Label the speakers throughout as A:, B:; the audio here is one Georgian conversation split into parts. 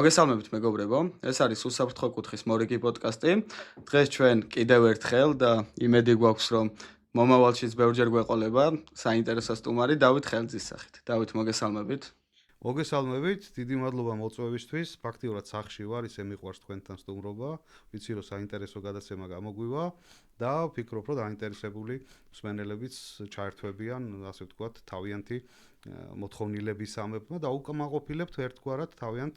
A: მოგესალმებით მეგობრებო, ეს არის უსაფრთხო კუთხის მორიგი პოდკასტი. დღეს ჩვენ კიდევ ერთხელ და იმედი გვაქვს, რომ მომავალშიც ბევრჯერ გვეყოლება საინტერესო სტუმარი დავით ხელძის სახით. დავით, მოგესალმებით.
B: მოგესალმებით, დიდი მადლობა მოწვევისთვის. ფაქტიურად სახში ვარ, ისე მიყვარს თქვენთან სტუმრობა. ვიცი, რომ საინტერესო გადაცემა გამოგვივა და ვფიქრობ, რომ დაინტერესებული მსმენელებიც ჩაერთვებიან, ასე ვთქვათ, თავიანთი მოთხოვნილების ამებმა და უკმაყოფილებთ ერთგვარად თავიანთ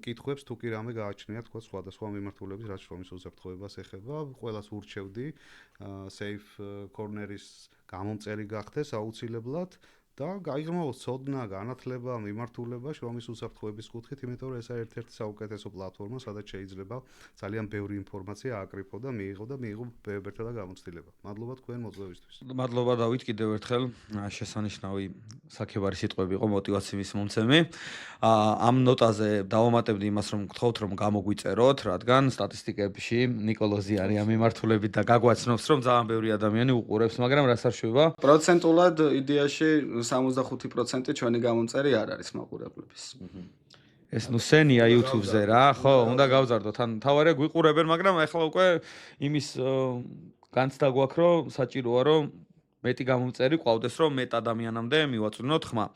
B: კითხვებს თუ კი რამე გააჩნიათ, თქვა სხვადასხვა მიმართულების, რაც შრომის უსაფრთხოებას ეხება. ყველას ურჩევდი Safe Corner-ის გამომწერი გახდეს აუცილებლად. და გაიღრმავოს ცოდნა, განათლება, მიმართულება შრომის უსაფრთხოების კუთხით, იმიტომ რომ ეს არის ერთ-ერთი საუკეთესო პლატფორმა, სადაც შეიძლება ძალიან ბევრი ინფორმაცია ააკრიფო და მიიღო ბევრთა და გამოცდილება. მადლობა თქვენ მოწვევისთვის.
C: მადლობა დავით კიდევ ერთხელ შესანიშნავი საქებარი სიტყვები იყო мотиваციის მომცემი. ამ ნოტაზე დავამატებდი იმას, რომ გთხოვთ რომ გამოგვიწეროთ, რადგან სტატისტიკებში ნიკოლოზი არის ამ მიმართულებით და გაგვაცნობს, რომ ძალიან ბევრი ადამიანი უყურებს, მაგრამ რას არ შვება?
A: პროცენტულად იდეაში 65% ჩვენი გამომწერი არ არის მაყურებლების.
C: ეს ნუ სენია YouTube-ზე რა, ხო, უნდა გავზარდოთ. ან თავარია გვიყურებენ, მაგრამ ახლა უკვე იმის განცდა გვაქვს, რომ საჭიროა რომ მეტი გამომწერი ყავდეს, რომ მეტ ადამიანამდე მივაწვდნოთ ხმა.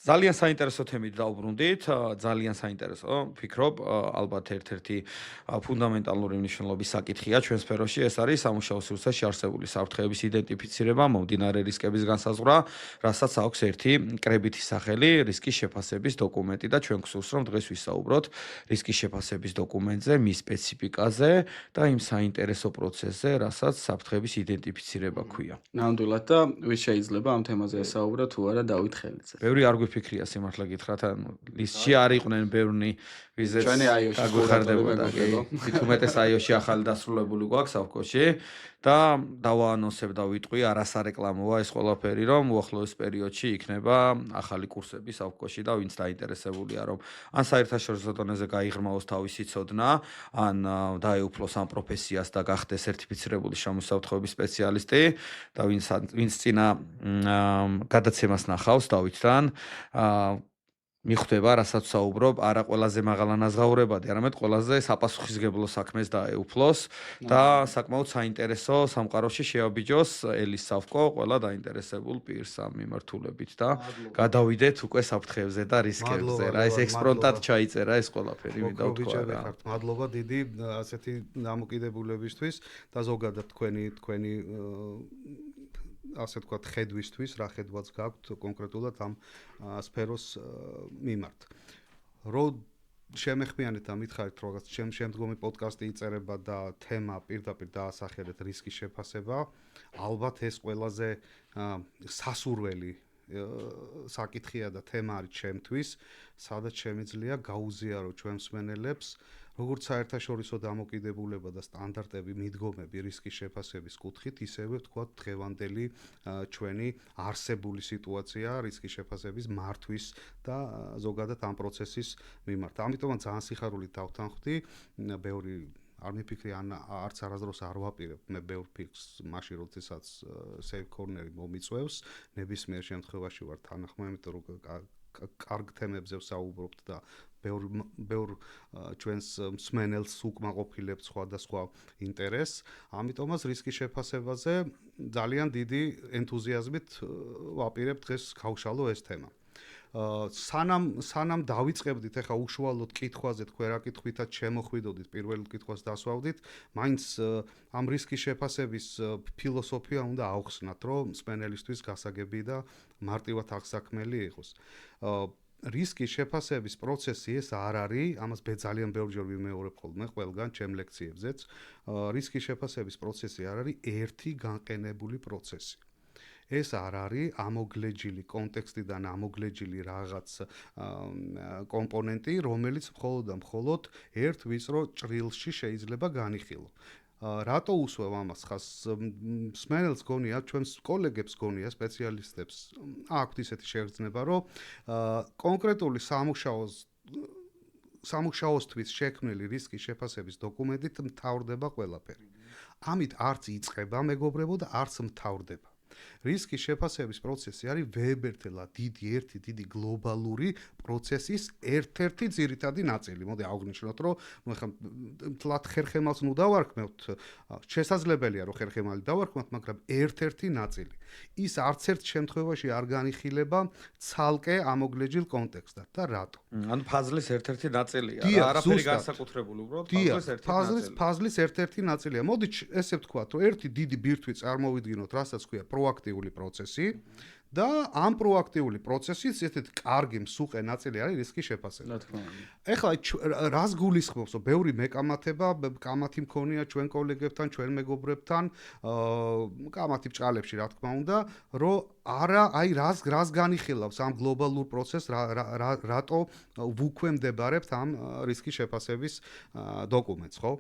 C: ძალიან საინტერესო თემით დავბრუნდით, ძალიან საინტერესო, ვფიქრობ, ალბათ ერთ-ერთი ფუნდამენტალური მნიშვნელობის საკითხია ჩვენ სფეროში, ეს არის სამუშაო სივრცეში არსებული საფრთხეების იდენტიფიცირება, მომდინარე რისკების განსაზღვრა, რასაც აქვს ერთი კრებითი სახელი, რისკის შეფასების დოკუმენტი და ჩვენ გსურს, რომ დღეს ვისაუბროთ რისკის შეფასების დოკუმენტზე, მის სპეციფიკაზე და იმ საინტერესო პროცესზე, რასაც საფრთხების იდენტიფიცირება ქვია.
A: ნამდვილად და ვის შეიძლება ამ თემაზე ესაუბრა თუ არა დავით ხელიძე.
C: ბევრი არ გვიფიქრია სიმართლე გითხრათ, ანუ ლისტში არ იყვნენ ბევრი ვიზეც
A: ჩვენი iOS-ში
C: გაგვიხარდებოდა, კი. თვით უმეტეს iOS-ში ახალი დასრულებული გვაქვს ავკოში და დავაანონსებ და ვიტყვი, არასარეკლამოა ეს ყველაფერი, რომ უახლოეს პერიოდში იქნება ახალი კურსები ავკოში და ვინც დაინტერესებულია, რომ ან საერთაშორისო დონეზე გაიღრმავოს თავისი ცოდნა, ან დაეუფლოს ამ პროფესიას და გახდეს სერტიფიცირებული შრომის უსაფრთხოების სპეციალისტი და ვინც წინა გადაცემას ნახავს დავითთან, მიხვდება, რასაც საუბრობ, არა ყველაზე მაღალ ანაზღაურებადი, არამედ ყველაზე საპასუხისმგებლო საქმეს დაეუფლოს და საკმაოდ საინტერესო სამყაროში შეაბიჯოს ელის სავკო ყველა დაინტერესებულ პირს ამ მიმართულებით და გადავიდეთ უკვე საფრთხეებზე და რისკებზე. რა ეს ექსპრონტად ჩაიწერა ეს ყველაფერი, მინდა ვთქვა რა.
B: მადლობა დიდი ასეთი დამოკიდებულებისთვის და ზოგადად თქვენი ასე ვთქვათ, ხედვისთვის, რა ხედვაც გაქვთ კონკრეტულად ამ სფეროს მიმართ. რო შემეხმიანეთ და მითხარით, რომ შემდგომი პოდკასტი იწერება და თემა პირდაპირ დაასახელეთ რისკის შეფასება, ალბათ ეს ყველაზე სასურველი საკითხია და თემა არის ჩემთვის, სადაც შემიძლია გაუზიარო ჩვენ მსმენელებს როგორც საერთაშორისო დამოკიდებულება და სტანდარტები, მიდგომები რისკის შეფასების კუთხით, ისევე ვთქვათ დღევანდელი ჩვენი არსებული სიტუაცია რისკის შეფასების მართვის და ზოგადად ამ პროცესის მიმართ. ამიტომაც ძალიან სიხარულით დავთანხმდი, ბევრი არ მიფიქრი, არც არასდროს არ ვაპირებ მე ბევრ ფიქრს მაშინ, როდესაც Safe Corner-ი მომიწვევს, ნებისმიერ შემთხვევაში ვარ თანახმა, იმიტომ რომ კარგ თემებზე ვსაუბრობთ და ბევრ ჩვენს მსმენელს უკმაყოფილებთ სხვადასხვა ინტერესს. ამიტომაც რისკის შეფასებაზე ძალიან დიდი ენთუზიაზმით ვაპირებ დღეს გავშალო ეს თემა. სანამ დავიწყებდით ახლა უშუალოდ კითხვაზე, თქვენ რა კითხვითაც შემოხვიდოდით, პირველ კითხვას დასვავდით, მაინც ამ რისკის შეფასების ფილოსოფია უნდა ავხსნათ, რომ მსმენელისთვის გასაგები და მარტივად აღსაქმელი იყოს. რისკის შეფასების პროცესი ეს არ არის, ამას ძალიან ბევრჯერ ვიმეორებ ხოლმე ყველგან ჩემ ლექციებზეც. რისკის შეფასების პროცესი არ არის ერთი განყენებული პროცესი. ეს არ არის ამოგლეჯილი კონტექსტიდან ამოგლეჯილი რაღაც კომპონენტი, რომელიც მხოლოდ და მხოლოდ ერთ ვიწრო ჭრილში შეიძლება განიხილო. რატო უსვევ ამას ხას მსმენელს გონია, ჩვენს კოლეგებს გონია, სპეციალისტებს აქვთ ისეთი შეგრძნება, რომ კონკრეტული სამუშაოსთვის შექმნილი რისკის შეფასების დოკუმენტით მთავრდება ყველაფერი. ამით არც იწყება მეგობრებო და არც მთავრდება. რისკის შეფასების პროცესი არის ვებერთელა დიდი გლობალური პროცესის ერთ-ერთი ძირითადი ნაწილი. მოდი აღვნიშნოთ, რომ ეხლა თლათ ხერხემალს ნუ დავარქმევთ, შესაძლებელია რომ ხერხემალი დავარქმევთ, მაგრამ ერთ-ერთი ნაწილი. ის არც ერთ შემთხვევაში არ განიხილება ცალკე ამოგლეჯილ კონტექსტად და რატო?
C: ანუ ფაზლის ერთ-ერთი ნაწილია. არაფერი განსაკუთრებული უბრალოდ
B: ფაზლის ერთ-ერთი ნაწილია. მოდი ესე ვთქვათ, რომ ერთი დიდი ბირთვი წარმოვიდგინოთ, რასაც ქვია პროაქტიული პროცესი და ამ პროაქტიული პროცესის ერთ-ერთი კარგი მსუყე ნაწილი არის რისკის შეფასება. ეხლა რას გულისხმობს, რომ ბევრი მეკამათება, კამათი მქონია ჩვენ კოლეგებთან, ჩვენ მეგობრებთან, კამათი ბჭყალებში, რა თქმა უნდა, რომ არა, აი რას განიხილავს ამ გლობალურ პროცესს, რატო ვუქვემდებარებთ ამ რისკის შეფასების დოკუმენტს, ხო?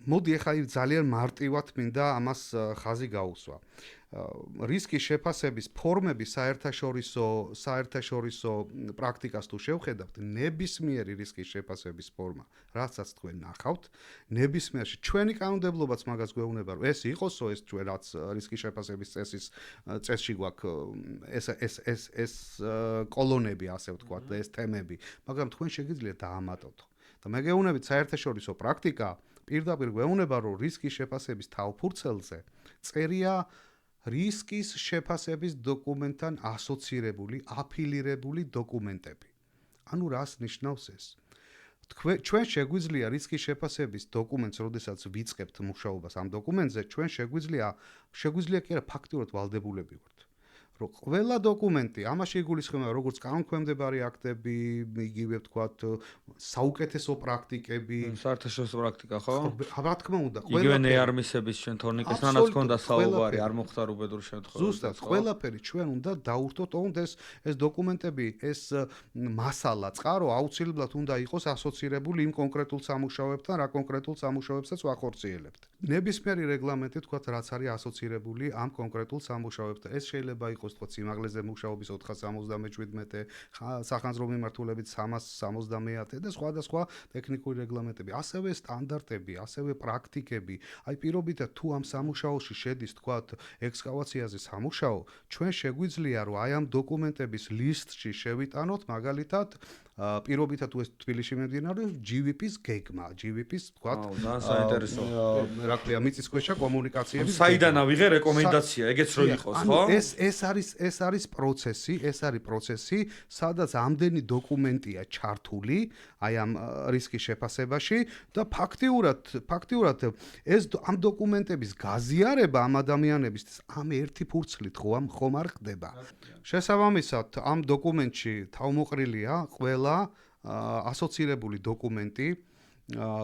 B: მოდი ახლა ძალიან მარტივად მინდა ამას ხაზი გაუსვა. რისკის შეფასების ფორმები საერთაშორისო პრაქტიკას თუ შევხედავთ, ნებისმიერი რისკის შეფასების ფორმა, რასაც თქვენ ნახავთ, ნებისმიერში ჩვენი კანონმდებლობაც მაგას გვეუბნება, რომ ეს იყოსო, ეს ჩვენ რაც რისკის შეფასების წესში გვაქვს ეს კოლონები, ასე ვთქვათ, და ეს თემები, მაგრამ თქვენ შეგიძლიათ დაამატოთ. და მე გეუბნებით, საერთაშორისო პრაქტიკა პირდაპირ გვეუბნება, რომ რისკის შეფასების თავფურცელზე წერია რისკის შეფასების დოკუმენტთან ასოცირებული, აფილირებული დოკუმენტები. ანუ რას ნიშნავს ეს? ჩვენ შეგვიძლია რისკის შეფასების დოკუმენტს, როდესაც ვიწყებთ მუშაობას ამ დოკუმენტზე, ჩვენ შეგვიძლია კი არა ფაქტიურად ვალდებულები ვართ. რომ ყველა დოკუმენტი, ამაში იგულისხმება როგორც კანონქვემდებარი აქტები, იგივე ვთქვათ, საუკეთესო პრაქტიკები,
C: საერთაშორისო პრაქტიკა, ხო?
B: რა თქმა უნდა,
C: იგივე ნეარმისების ჩვენ თორნიკესთანაც ჰქონდა საუბარი, არ მოხდა უბედური შემთხვევები.
B: ზუსტად, ყველაფერი ჩვენ უნდა დავურთოთ, ეს დოკუმენტები, ეს მასალა, წყარო აუცილებლად უნდა იყოს ასოცირებული იმ კონკრეტულ სამუშაოებთან, რა კონკრეტულ სამუშაოებსაც ვახორციელებთ. ნებისმიერი რეგლამენტი, თქვათ, რაც არის ასოცირებული ამ კონკრეტულ სამუშაოებთან. ეს შეიძლება იყოს თქო სიმაღლეზე მუშაობის 477, სახანძრო მიმართულებით 370 და სხვადასხვა ტექნიკური რეგლამენტები, ასევე სტანდარტები, ასევე პრაქტიკები. აი პირობითად თუ ამ სამუშაოში შედის თქოთ ექსკავაციაზე სამუშაო, ჩვენ შეგვიძლია რომ აი ამ დოკუმენტების ლისტში შევიტანოთ მაგალითად პირობითად თუ ეს თბილისში მიმდინარეობს GVP-ს გეგმა, GVP-ს თქვათ
C: საინტერესო
B: რა ქვია მიწისქვეშა კომუნიკაციების
C: საიდან ავიღე რეკომენდაცია, ეგეც რო იყოს, ხო?
B: ეს არის პროცესი, სადაც ამდენი დოკუმენტია ჩართული აი ამ რისკის შეფასებაში და ფაქტიურად ეს ამ დოკუმენტების გაზიარება ამ ადამიანებისთვის ამ ერთი ფურცლით ხომ არ ხდება. შესაბამისად, ამ დოკუმენტში თავმოყრილია ყველა ასოცირებული დოკუმენტი,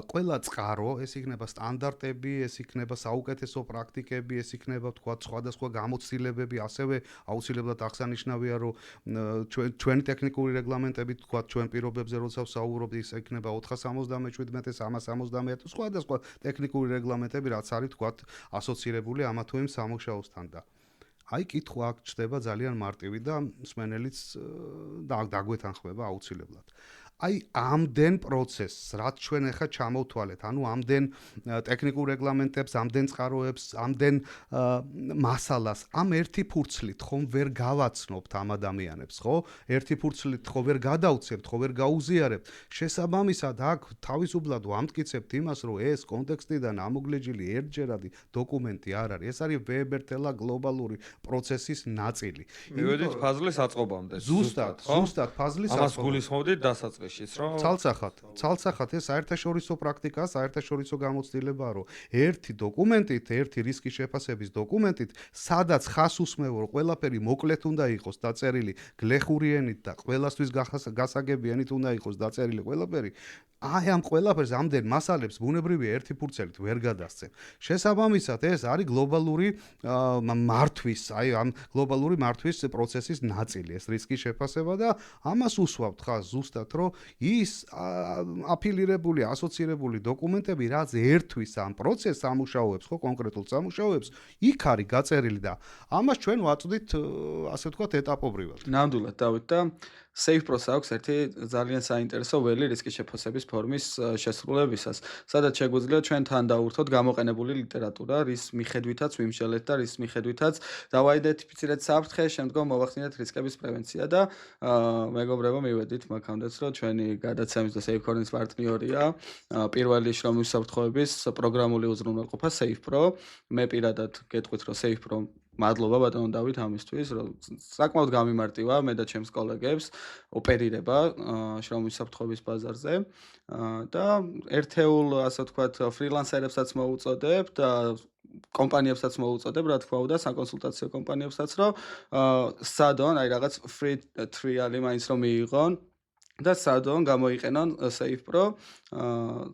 B: ყველა წყარო, ეს იქნება სტანდარტები, ეს იქნება საუკეთესო პრაქტიკები, ეს იქნება თქვა სხვადასხვა გამოცდილებები, ასევე აუცილებლად აღსანიშნავია, რომ ჩვენი ტექნიკური რეგლამენტები, თქვა ჩვენ პირობებზე როცა ვსაუბრობთ, ის იქნება 477, 370, სხვადასხვა ტექნიკური რეგლამენტები, რაც არის თქვა ასოცირებული ამა თუ იმ სამუშაოსთან და აი კითხვა აქ ჩდება ძალიან მარტივი და მსმენელიც დაგვეთანხმება აუცილებლად. აი ამდენ პროცესს, რაც ჩვენ ახლა ჩამოვთვალეთ, ანუ ამდენ ტექნიკურ რეგლამენტებს, ამდენ წყაროებს, ამდენ მასალას, ამ ერთი ფურცლით ხომ ვერ გავაცნობთ ამ ადამიანებს, ხო? ერთი ფურცლით ხო ვერ გადავცემთ, ხო ვერ გაუზიარებთ. შესაბამისად, აქ თავისუფლად ვამტკიცებთ იმას, რომ ეს კონტექსტიდან ამოგლეჯილი ერთჯერადი დოკუმენტი არ არის. ეს არის ვებერთელა გლობალური პროცესის ნაწილი.
C: მივედით ფაზლის აწყობამდე.
B: ზუსტად, ფაზლის აწყობამდე.
C: ამას გულისხმობდით დასაწყისში.
B: ცალსახად ეს საერთაშორისო პრაქტიკაა, საერთაშორისო გამოცდილებაა, რომ ერთი დოკუმენტით, ერთი რისკის შეფასების დოკუმენტით, სადაც ხას უსმევ, რომ ყველაფერი მოკლედ უნდა იყოს დაწერილი გლეხური ენით და ყველასთვის გასაგები ენით უნდა იყოს დაწერილი ყველაფერი, აი ამ ყველაფერს ამდენ მასალებს ბუნებრივია ერთი ფურცელით ვერ გადასცემ. შესაბამისად, ეს არის გლობალური მართვის, აი ამ გლობალური მართვის პროცესის ნაწილი, ეს რისკის შეფასება და ამას უსვავთ ხას ზუსტად, რომ ის აფილირებული, ასოცირებული დოკუმენტები, რაც ერთვის ამ პროცესს სამუშაოებს, ხო, კონკრეტულ სამუშაოებს, იქ არის გაწერილი და ამას ჩვენ ვაწვდით, ასე ვთქვათ, ეტაპობრივად.
A: ნამდვილად, დავით და Safe Pro-ს აქვს ერთი ძალიან საინტერესო ველი რისკის შეფასების ფორმის შესრულებისას, სადაც შეგვიძლია ჩვენ თან დავურთოთ გამოყენებული ლიტერატურა, რის მიხედვითაც ვიმსჯელეთ და რის მიხედვითაც დავაიდენტიფიცირეთ საფრთხე, შემდგომ მოვახდინეთ რისკების პრევენცია და მეგობრებო, მივედით მაქამდეც, რომ ჩვენი გადაცემის და Safe Corner-ის პარტნიორია პირველი შრომის საფრთხეების პროგრამული უზრუნველყოფა Safe Pro. მე პირადად გეტყვით, რომ Safe Pro მადლობა ბატონო დავით ამისთვის, რომ საკმაოდ გამიმარტივა მე და ჩემს კოლეგებს ოპერირება შრომის საფრთხეების ბაზარზე და ერთეულ, ასე ვთქვათ, ფრილანსერებსაც მოუწოდებ და კომპანიებსაც მოუწოდებ, რა თქმა უნდა, საკონსულტაციო კომპანიებსაც, რომ სადონ, აი რაღაც free trial-ი მაინც რომ მიიღონ და სადონ გამოიყენონ Safe Pro.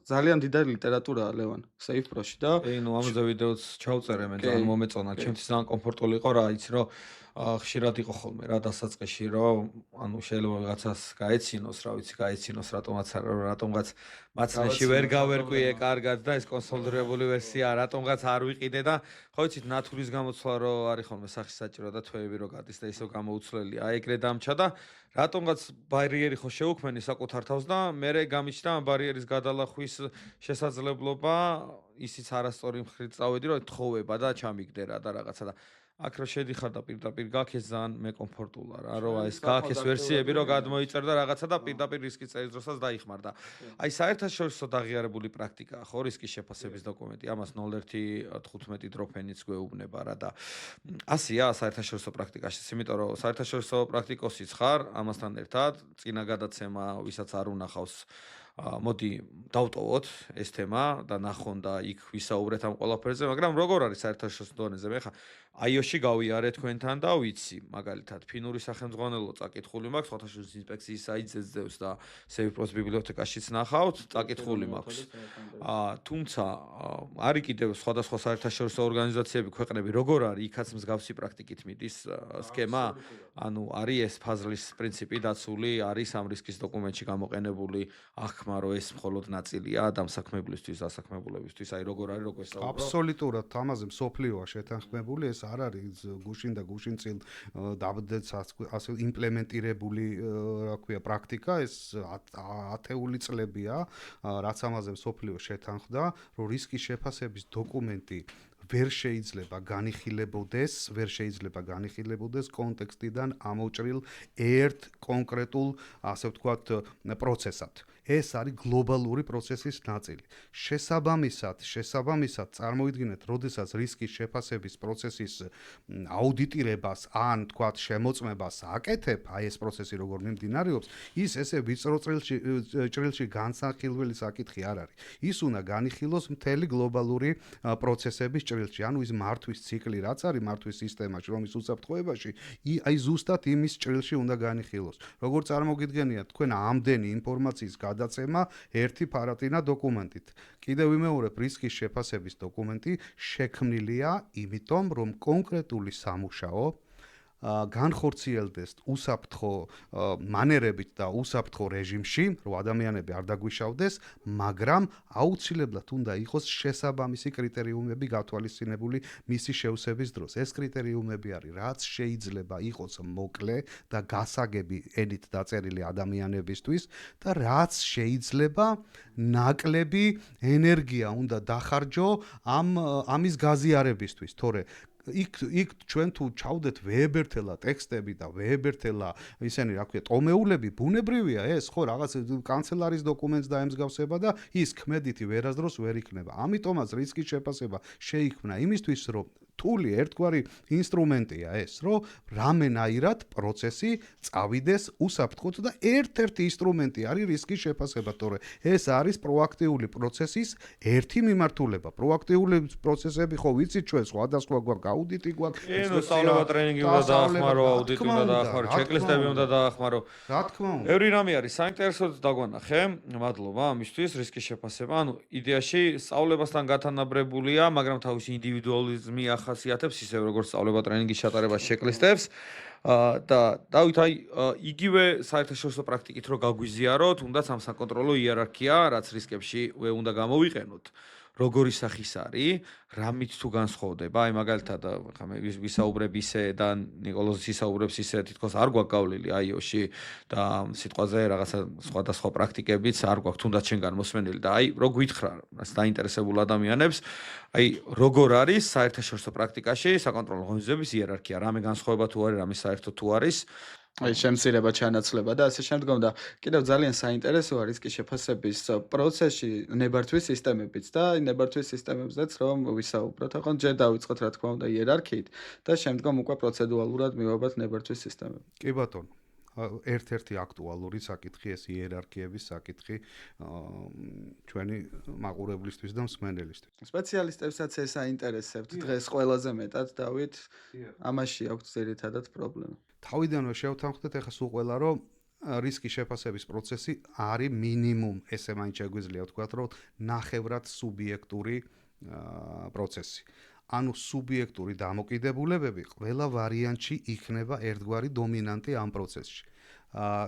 A: ძალიან დიდარი ლიტერატურაა ლევან Safe Pro-ში და
C: ნუ ამაზე ვიდეოც ჩავწერე მე ძალიან მომეწონა, ჩემთვის ძალიან კომფორტული იყო რა, იცი რომ ხშირად იყო ხოლმე რა დასაწყისში რომ ანუ შეიძლება რაღაცას გაეცინოს, რა ვიცი, გაეცინოს რატომღაც მაცნეში ვერ გავერკვიე კარგად და ეს კონსოლიდირებული ვერსია რატომღაც არ ვიყიდე და ხო იცით ნათურის გამოცვლა რომ არის ხოლმე სახის საჭირო და თვეები რო გადის და ისევ გამოუცვლელია. აი ეგრე დამჩა და რატომღაც ბარიერი ხო შეუქმენი საკუთარ თავს და მე გამიჩნდა ამ ბარიერის გადალახვის შესაძლებლობა, ისიც არასწორი მხრით წავედი რომ თხოვება და ჩამიგდე რა და რაღაცა და აქ რო შედიხარ და პირდაპირ გაქეს ძალიან მე კომფორტულა რა რომ ეს გაქეს ვერსიები რომ გადმოიწერ და რაღაცა და პირდაპირ რისკის წერის დროსაც დაიხმარდა. აი საერთაშორისო დაღიარებული პრაქტიკაა ხო რისკის შეფასების დოკუმენტი, ამას 0115 დროფენიც გვეუბნება რა და ასია საერთაშორისო პრაქტიკაში, იმიტომ რომ საერთაშორისო პრაქტიკოსიც ხარ, ამასთან ერთად წინა გადაცემა ვისაც არ უნახავს მოდი დავტოვოთ ეს თემა და ნახონ და იქ ვისაუბრეთ ამ ყველაფერზე, მაგრამ როგორ არის საერთაშორისო დონეზე? მე ხა iOS-ში გავიარე თქვენთან და ვიცი, მაგალითად, ფინური სახელმძღვანელო წაკითხული მაქვს, ხოთაშორის ინსპექციის საიტზეც ძევს და Safe Pro-s ბიბლიოთეკაშიც ნახავთ, წაკითხული მაქვს. თუმცა არის კიდევ სხვადასხვა საერთაშორისო ორგანიზაციები, ქვეყნები, როგორ არის იქაც მსგავსი პრაქტიკით მიდის სქემა? ანუ არის ეს ფაზლის პრინციპი დაცული, არის ამ რისკის დოკუმენტში გამოყენებული აღქმა, რომ ეს მხოლოდ ნაწილია დამსაქმებლისთვის, დასაქმებულებისთვის, აი როგორ არის, როგორ ესაუბრა?
B: აბსოლუტურად ამაზე მსოფლიოა შეთანხმებული, ეს არ არის გუშინ და გუშინწილ დაბდეც ასე იმპლემენტირებული, რა ქვია, პრაქტიკა, ეს ათეული წლებია, რაც ამაზე მსოფლიო შეთანხმდა, რომ რისკის შეფასების დოკუმენტი ვერ შეიძლება განიხილებოდეს კონტექსტიდან ამოჭრილ ერთ კონკრეტულ, ასე ვთქვათ, პროცესად. ეს არის გლობალური პროცესის ნაწილი. შესაბამისად, წარმოიდგინეთ, როდესაც რისკის შეფასების პროცესის აუდიტირებას ან თქვათ შემოწმებას აკეთებ, აი ეს პროცესი როგორ მიმდინარეობს, ის ესე ვიწრო ჭრილში განსახილველი საკითხი არ არის. ის უნდა განიხილოს მთელი გლობალური პროცესების ჭრილში, ანუ ის მართვის ციკლი რაც არის მართვის სისტემაში, რომის უსაფრთხოებაში, აი ზუსტად იმის ჭრილში უნდა განიხილოს. როგორ წარმოგიდგენიათ თქვენ ამდენი ინფორმაციის გადაცემა ერთი ფარატინა დოკუმენტით. კიდევ ვიმეორებ, რისკის შეფასების დოკუმენტი შექმნილია იმიტომ, რომ კონკრეტული სამუშაო განხორციელდეს უსაფრთხო მანერებით და უსაფრთხო რეჟიმში, რომ ადამიანები არ დაგვიშავდეს, მაგრამ აუცილებლად უნდა იყოს შესაბამისი კრიტერიუმები გათვალისწინებული მისი შევსების დროს. ეს კრიტერიუმები არის, რაც შეიძლება იყოს მოკლე და გასაგები ენით დაწერილი ადამიანებისთვის და რაც შეიძლება ნაკლები ენერგია უნდა დახარჯო ამის გაზიარებისთვის, თორე იქ ჩვენ თუ ჩავდეთ ვეებერთელა ტექსტები და ვეებერთელა ისენი რა ქვია ტომეულები, ბუნებრივია ეს ხო რაღაც კანცელარის დოკუმენტს დაემსგავსება და ის ქმედითი ვერასდროს ვერ იქნება. ამიტომაც რისკის შეფასება შეიქმნა იმისთვის, რომ რთული ერთგვარი ინსტრუმენტია ეს, რომ რამენაირად პროცესი წავიდეს უსაფრთხოდ და ერთ-ერთი ინსტრუმენტი არის რისკის შეფასება, თორე ეს არის პროაქტიული პროცესის ერთი მიმართულება. პროაქტიული პროცესები ხო ვიცით ჩვენ სხვადასხვა გვაქვს, აუდიტი გვაქვს,
C: სწავლება ტრენინგი უნდა დაახმარო, აუდიტი უნდა დაახმარო, ჩეკლისტები უნდა დაახმარო.
B: რა თქმა უნდა.
C: ბევრი რამე არის საინტერესოდ დაგვანახე. მადლობა ამისთვის რისკის შეფასება. ანუ იდეაში სწავლებასთან გათანაბრებულია, მაგრამ თავისი ინდივიდუალიზმი ახასიათებს ისევ როგორც სწავლება ტრენინგის ჩატარებას ჩეკლისტებს. და დავით აი იგივე საერთაშორისო პრაქტიკით რო გაგვიზიაროთ, უნდა ამ საკონტროლო იერარქია, რაც რისკებში უნდა გამოვიყენოთ. როგორი სახის არის, რამით თუ განსხვავდება, აი მაგალითად ხა მე ვისაუბრებ ისე და ნიკოლოზი ისაუბრებს ისე, თითქოს არ გვაქვს გავლილი iOS-ში და სიტყვაზე რაღაცა სხვადასხვა პრაქტიკებიც არ გვაქვს თუნდაც შენგან მოსმენილი და აი რო გითხრა რას დაინტერესებულ ადამიანებს, აი როგორ არის საერთაშორისო პრაქტიკაში საკონტროლო ღონისძიების იერარქია, რამე განსხვავება თუ არის, რამე საერთო თუ არის
A: აი შემცირება, ჩანაცვლება და ასე შემდგომ და კიდევ ძალიან საინტერესო არის კი შეფასების პროცესში ნებართვის სისტემებიც და აი ნებართვის სისტემებზეც რომ ვისაუბროთ. ახლა ჯერ დავიწყოთ რა თქმა უნდა იერარქიით და შემდგომ უკვე პროცედურალურად მივაბათ ნებართვის სისტემები.
B: კი ბატონო. ერთ-ერთი აქტუალური საკითხი ეს იერარქიების საკითხი ჩვენი მაყურებლისთვის და მსმენელისთვის.
A: სპეციალისტებსაც ეს აინტერესებთ დღეს ყველაზე მეტად დავით ამაში აქვს ძირითადად პრობლემა.
B: თავიდანვე შევთანხმდეთ ახლა სულ ყველა რომ რისკის შეფასების პროცესი არის მინიმუმ ესე მაინც შეგვიძლია ვთქვათ რომ ნახევრად სუბიექტური პროცესი. ანუ სუბიექტური დამოკიდებულებები ყველა ვარიანტში იქნება ერთგვარი დომინანტი ამ პროცესში.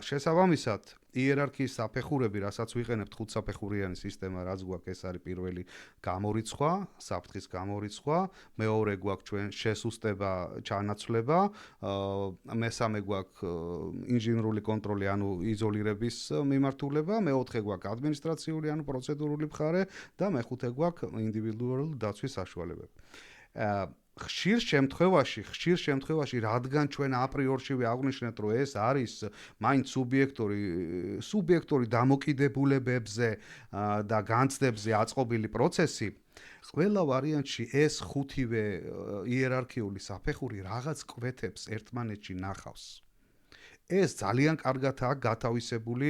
B: შესაბამისად, იერარქიის საფეხურები, რასაც ვიყენებთ ხუთსაფეხურიანი სისტემა, რაც გვაქვს, ეს არის პირველი გამორიცხვა, საფრთხის გამორიცხვა, მეორე გვაქვს ჩვენ შესუსტება, ჩანაცვლება, მესამე გვაქვს ინჟინერული კონტროლი, ანუ იზოლირების მიმართულება, მეოთხე გვაქვს ადმინისტრაციული, ანუ პროცედურული მხარე და მეხუთე გვაქვს ინდივიდუალური დაცვის საშუალებები. ხშირ შემთხვევაში, რადგან ჩვენ აპრიორში ვაღვნიშნეთ, რომ ეს არის მაინც სუბიექტური დამოკიდებულებებზე და განცდებზე აწყობილი პროცესი, ყველა ვარიანტში ეს ხუთივე იერარქიული საფეხური რაღაც კვეთებს ერთმანეთში ნახავს. ეს ძალიან კარგადაა გათავისებული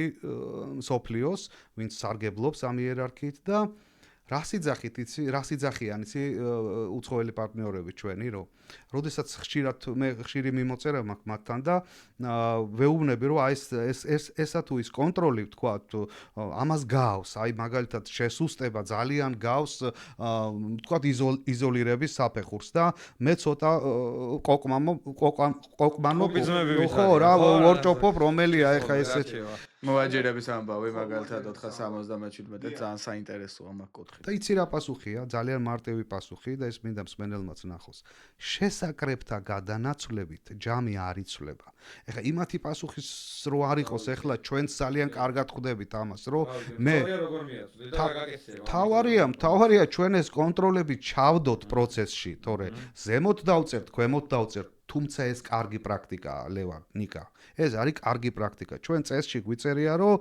B: მსოფლიოს, ვინც სარგებლობს ამ იერარქიით და რა სიძახიან იცი უცხოელი პარტნიორები ჩვენი რომ როდესაც ხშირი მიმოწერა მაქვს მათთან და ვეუბნები რომ აი ესა თუ ის კონტროლი ვთქვათ ამას გავს აი მაგალითად შესუსტება ძალიან გავს ვთქვათ იზოლირების საფეხურს და მე ცოტა კოკმანო ხო რა ვორჭოფობ რომელია ეხა ესე
A: მოვაჯერების ამბავი მაგალითად 477 ძალიან საინტერესოა მაგ კუთხით.
B: და იცი რა პასუხია? ძალიან მარტივი პასუხი და ეს მინდა მსმენელმაც ნახოს. შესაკრებთა გადანაცვლებით ჯამი არ იცვლება. ეხლა იმათი პასუხის რო არ იყოს, ეხლა ჩვენც ძალიან კარგად ხვდებით ამას, რომ მე თავარია ჩვენ ეს კონტროლები ჩავდოთ პროცესში, თორე ზემოთ დავწერთ, ქვემოთ დავწერთ, თუმცა ეს კარგი პრაქტიკაა, ლევან, ნიკა. ეს არის კარგი პრაქტიკა. ჩვენ წესში გვიწერია, რომ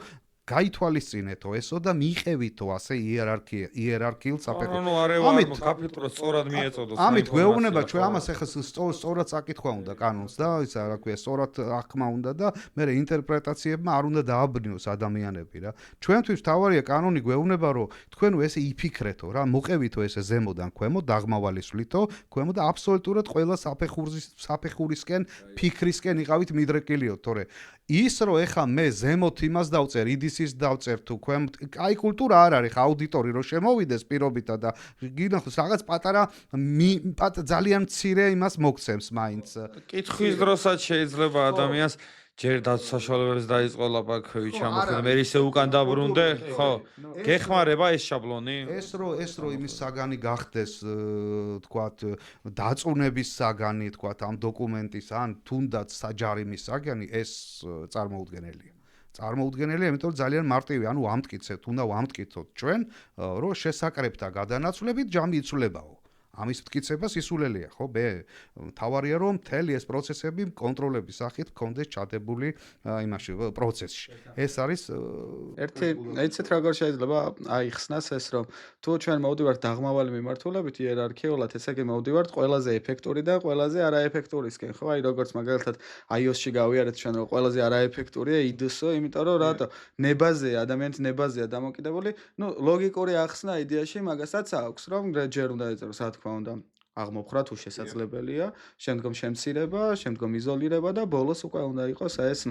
B: გაითვალისწინეთო ესო და მიიღებითო ასე იერარქიულ საფეხურს.
C: ამით კაფილტროს სწორად მიეწოდოს.
B: ამით გვეუბნება ჩვენ ამას ახლა სწორად საკითხვა უნდა კანონს და ისა რა ქვია, სწორად აღქმა უნდა და მე ინტერპრეტაციებმა არ უნდა დააბნიოს ადამიანები რა. ჩვენთვის თავარია კანონი გვეუბნება, რომ თქვენ ესე იფიქრეთო რა, მოყევითო ესე ზემოდან ქვემოთ, დაღმავალისვლითო, ქვემოთ და აბსოლუტურად ყველა საფეხურისკენ, ფიქრისკენ იყავით მიდრეკილიო, თორე ის რომ ეხა მე ზემოთ იმას დავწერ, IDC-ს დავწერ თუ ქვემოთ, აი კულტურა არ არის, ხა აუდიტორი რო შემოვიდეს პირობითა და გინახოს რაღაც პატარა ძალიან მცირე იმას მოგცემს მაინც.
C: კითხვის დროსაც შეიძლება ადამიანს ჯერ საშუალებებს დაიწყო ლაპარაკი ჩამოხდა, მე ისე უკან დაბრუნდე, ხო? გეხმარება ეს შაბლონი?
B: ეს რო იმის საგანი გახდეს, თქვათ, დაწუნების საგანი, თქვათ, ამ დოკუმენტის ან თუნდაც საჯარიმის საგანი, ეს წარმოუდგენელია. იმიტომ რომ ძალიან მარტივი, ანუ ვამტკიცეთ, უნდა ვამტკიცოთ ჩვენ, რომ შესაკრებთა გადანაცვლებით ჯამი იცვლებაო. ამის მტკიცება სისულელია, ხო? თავარია რომ მთელი ეს პროცესები კონტროლების სახით გქონდეს ჩადებული იმაში პროცესში. ეს არის
A: ეცეთ როგორ შეიძლება აიხსნას ეს რომ თუ ჩვენ მოვდივართ დაღმავალი მიმართულებით იერარქიულად, ესე იგი მოვდივართ ყველაზე ეფექტური და ყველაზე არაეფექტურისკენ, ხო? აი როგორც მაგალითად iOS-ში გავიარეთ ჩვენ რომ ყველაზე არაეფექტურია IDSO, იმიტომ რომ რატო ნებაზეა, ადამიანის ნებაზეა დამოკიდებული, ლოგიკური ახსნა იდეაში მაგასაც აქვს, რომ ჯერ უნდა ეწეროს რა თქმა უნდა აღმოფხრა თუ შესაძლებელია, შემდგომ შემცირება, შემდგომ იზოლირება და ბოლოს უკვე უნდა იყოს ეს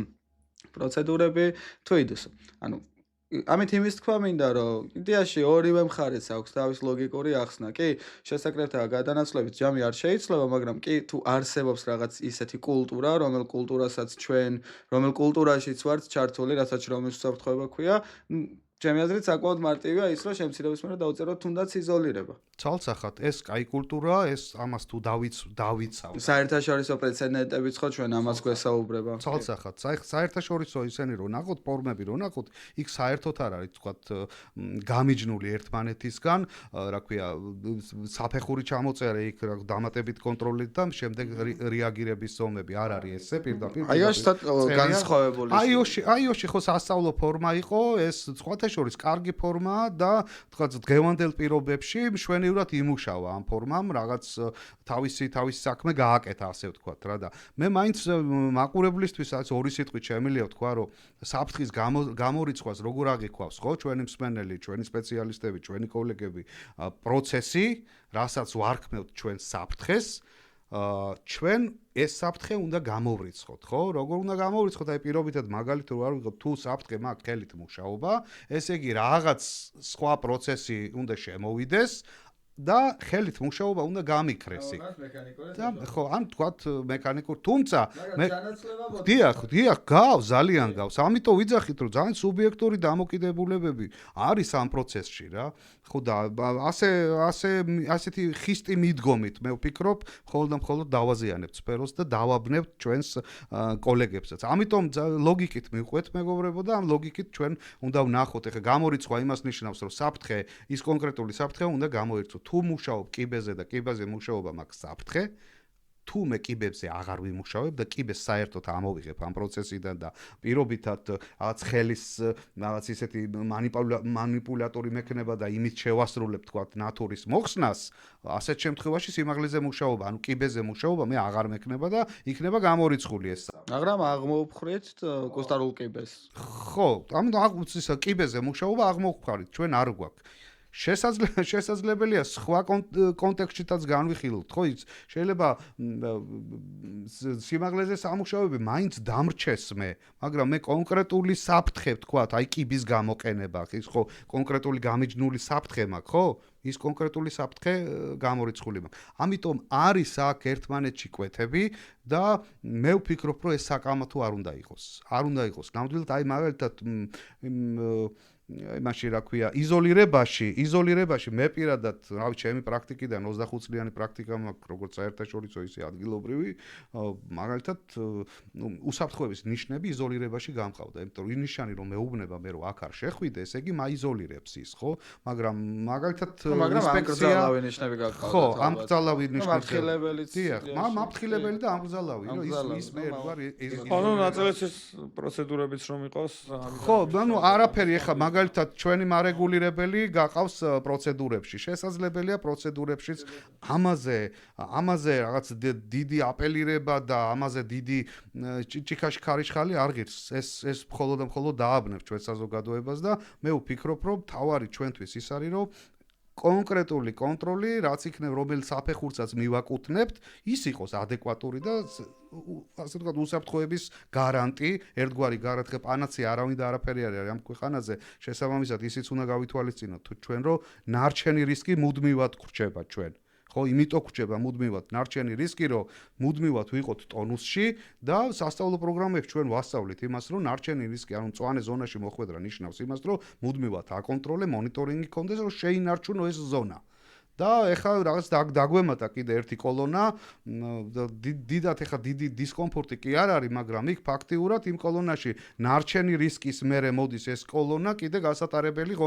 A: პროცედურები თუ IDSO. ანუ ამით იმის თქვა მინდა, რომ იდეაში ორივე მხარეს აქვს თავის ლოგიკური ახსნა. კი, შესაკრებთა გადანაცვლებით ჯამი არ შეიცვლება, მაგრამ კი თუ არსებობს რაღაც ისეთი კულტურა, რომელ კულტურაშიც ვართ ჩართული, რასაც რომის უსაფრთხოება ქვია, ჩემი აზრით საკმაოდ მარტივია ის, რომ შემცირების მერე დავწეროთ თუნდაც იზოლირება.
B: ცალსახად ეს კაი კულტურაა, ეს ამას თუ დავიცავ.
A: საერთაშორისო პრეცედენტებიც ხო ჩვენ ამას გვესაუბრება.
B: ცალსახად, საერთაშორისო ისენი რომ ნახოთ ფორმები, რომ ნახოთ, იქ საერთოდ არ არის თქვათ გამიჯნული ერთმანეთისგან, რა ქვია, საფეხური ჩამოწერე იქ დამატებით კონტროლით და შემდეგ რეაგირების ზომები არ არის ესე პირდაპირ.
A: iOS-თან განსხვავებული.
B: iOS-ში ხო სასწავლო ფორმა იყო, ეს სხვათა შორის კარგი ფორმაა და თქვათ დღევანდელ პირობებში მშვენივრად იმუშავა ამ ფორმამ, რაღაც თავისი საქმე გააკეთა, ასე ვთქვათ რა და მე მაინც მაყურებლისთვის რაც ორი სიტყვით შემიძლია ვთქვა, რომ საფრთხის გამორიცხვას როგორ აღიქვავს ხო ჩვენი მსმენელი, ჩვენი სპეციალისტები, ჩვენი კოლეგები პროცესი, რასაც ვარქმევთ ჩვენ საფრთხეს, ჩვენ ეს საფრთხე უნდა გამოვრიცხოთ, ხო? როგორ უნდა გამოვრიცხოთ? აი პირობითად მაგალითად არ ვიღებ თუ საფრთხე მაქვს ხელით მუშაობა, ესე იგი რაღაც სხვა პროცესი უნდა შემოვიდეს და ხელით მუშაობა უნდა გამიქრეს იქ. და ხო, ან თქვათ მექანიკურ, თუმცა მე დიახ, გავს, ძალიან გავს. ამიტომ ვიძახით, რომ ძალიან სუბიექტური დამოკიდებულებები არის ამ პროცესში რა. ხო და ასეთი ხისტი მიდგომით მე ვფიქრობ, მხოლოდ დავაზიანებთ სფეროს და დავაბნევთ ჩვენს კოლეგებსაც. ამიტომ ლოგიკით მივყვეთ მეგობრებო და ამ ლოგიკით ჩვენ უნდა ვნახოთ. ეხლა გამორიცხვა იმას ნიშნავს, რომ საფრთხე, ის კონკრეტული საფრთხე უნდა გამოირჩოთ. თუ მუშაობ კიბეზე და კიბეზე მუშაობა მაქვს საფრთხე, თუ მე კიბებზე აღარ ვიმუშავებ და კიბეს საერთოდ ამოვიღებ ამ პროცესიდან და პირობითად რაღაც ხელის რაღაც ისეთი მანიპულატორი მექნება და იმით შევასრულებ თქვათ ნატურის მოხსნას, ასეთ შემთხვევაში სიმაღლეზე მუშაობა, ანუ კიბეზე მუშაობა მე აღარ მექნება და იქნება გამორიცხული ეს.
A: მაგრამ აღმოვფხრით კუსტარულ კიბეს.
B: ხო, ამ კიბეზე მუშაობა აღმოვფხარით, ჩვენ არ გვაქვს. შესაძლებელია სხვა კონტექსტშიც განვიხილოთ, ხო იცი? შეიძლება სიმაღლეზე სამუშაოები მაინც დამრჩეს მე, მაგრამ მე კონკრეტული საფრთხე ვთქვათ, აი კიბის გამოყენება, ის ხო კონკრეტული გამიჯნული საფრთხე მაქვს, ხო? ის კონკრეტული საფრთხე გამორიცხული მაქვს. ამიტომ არის აქ ერთმანეთში კვეთები და მე ვფიქრობ, რომ ეს საკამათო არ უნდა იყოს. არ უნდა იყოს. ნამდვილად აი მაგალითად იმაში რა ქვია იზოლირებაში მე პირადად რავი ჩემი პრაქტიკიდან 25 წლიანი პრაქტიკა მაქვს როგორც საერთაშორისო ისე ადგილობრივი მაგალითად უსაფრთხოების ნიშნები იზოლირებაში გამყავდა იმიტომ რომ ინიშანი რომ მეუბნება მე რომ აქ არ შეხვიდე ესე იგი მაიზოლირებს ის ხო მაგრამ მაგალითად
A: ინსპექცია ნიშნები გაგყავდა
B: ხო ამ გზალავი ნიშნები
A: მაფრთხილებელიც
B: დიახ მაფრთხილებელი და ამ გზალავი რომ ის მე ერთგვარი
C: ანუ ნაწილიც ეს პროცედურებიც რომ იყოს
B: ხო ანუ არაფერი ეხა მაგალითად ჩვენი მარეგულირებელი გაყავს პროცედურებში. შესაძლებელია პროცედურებშიც ამაზე რაღაც დიდი აპელირება და ამაზე დიდი ჭიქაში ქარიშხალი არ ღირს. ეს მხოლოდ დააბნევ ჩვენ საზოგადოებას და მე ვფიქრობ, რომ თავარი ჩვენთვის ის არის, რომ კონკრეტული კონტროლი, რაც იქნებ რომელ საფეხურსაც მივაკუთვნებთ, ის იყოს ადეკვატური და ასე ვთქვათ, უსაფრთხოების გარანტი, ერთგვარი გარანტი, პანაცეა არავინ და არაფერი არ არის ამ ქვეყანაზე. შესაბამისად, ისიც უნდა გავითვალისწინოთ ჩვენ, რომ ნარჩენი რისკი მუდმივად გრჩება ჩვენ. ხო, იმიტომ გრჩება მუდმივად ნარჩენი რისკი, რომ მუდმივად ვიყოთ ტონუსში და სასწავლო პროგრამებში ჩვენ ვასწავლით იმას, რომ ნარჩენი რისკი, ანუ მწვანე ზონაში მოხვედრა ნიშნავს იმას, რომ მუდმივად აკონტროლე, მონიტორინგი გქონდეს, რომ შეინარჩუნო ეს ზონა. და ეხლა რაღაც დაგვემატა კიდე ერთი კოლონა დიდად ეხლა დიდი დისკომფორტი კი არ არის მაგრამ იქ ფაქტიურად იმ კოლონაში ნარჩენი რისკის მერე მოდის ეს კოლონა კიდე გასატარებელი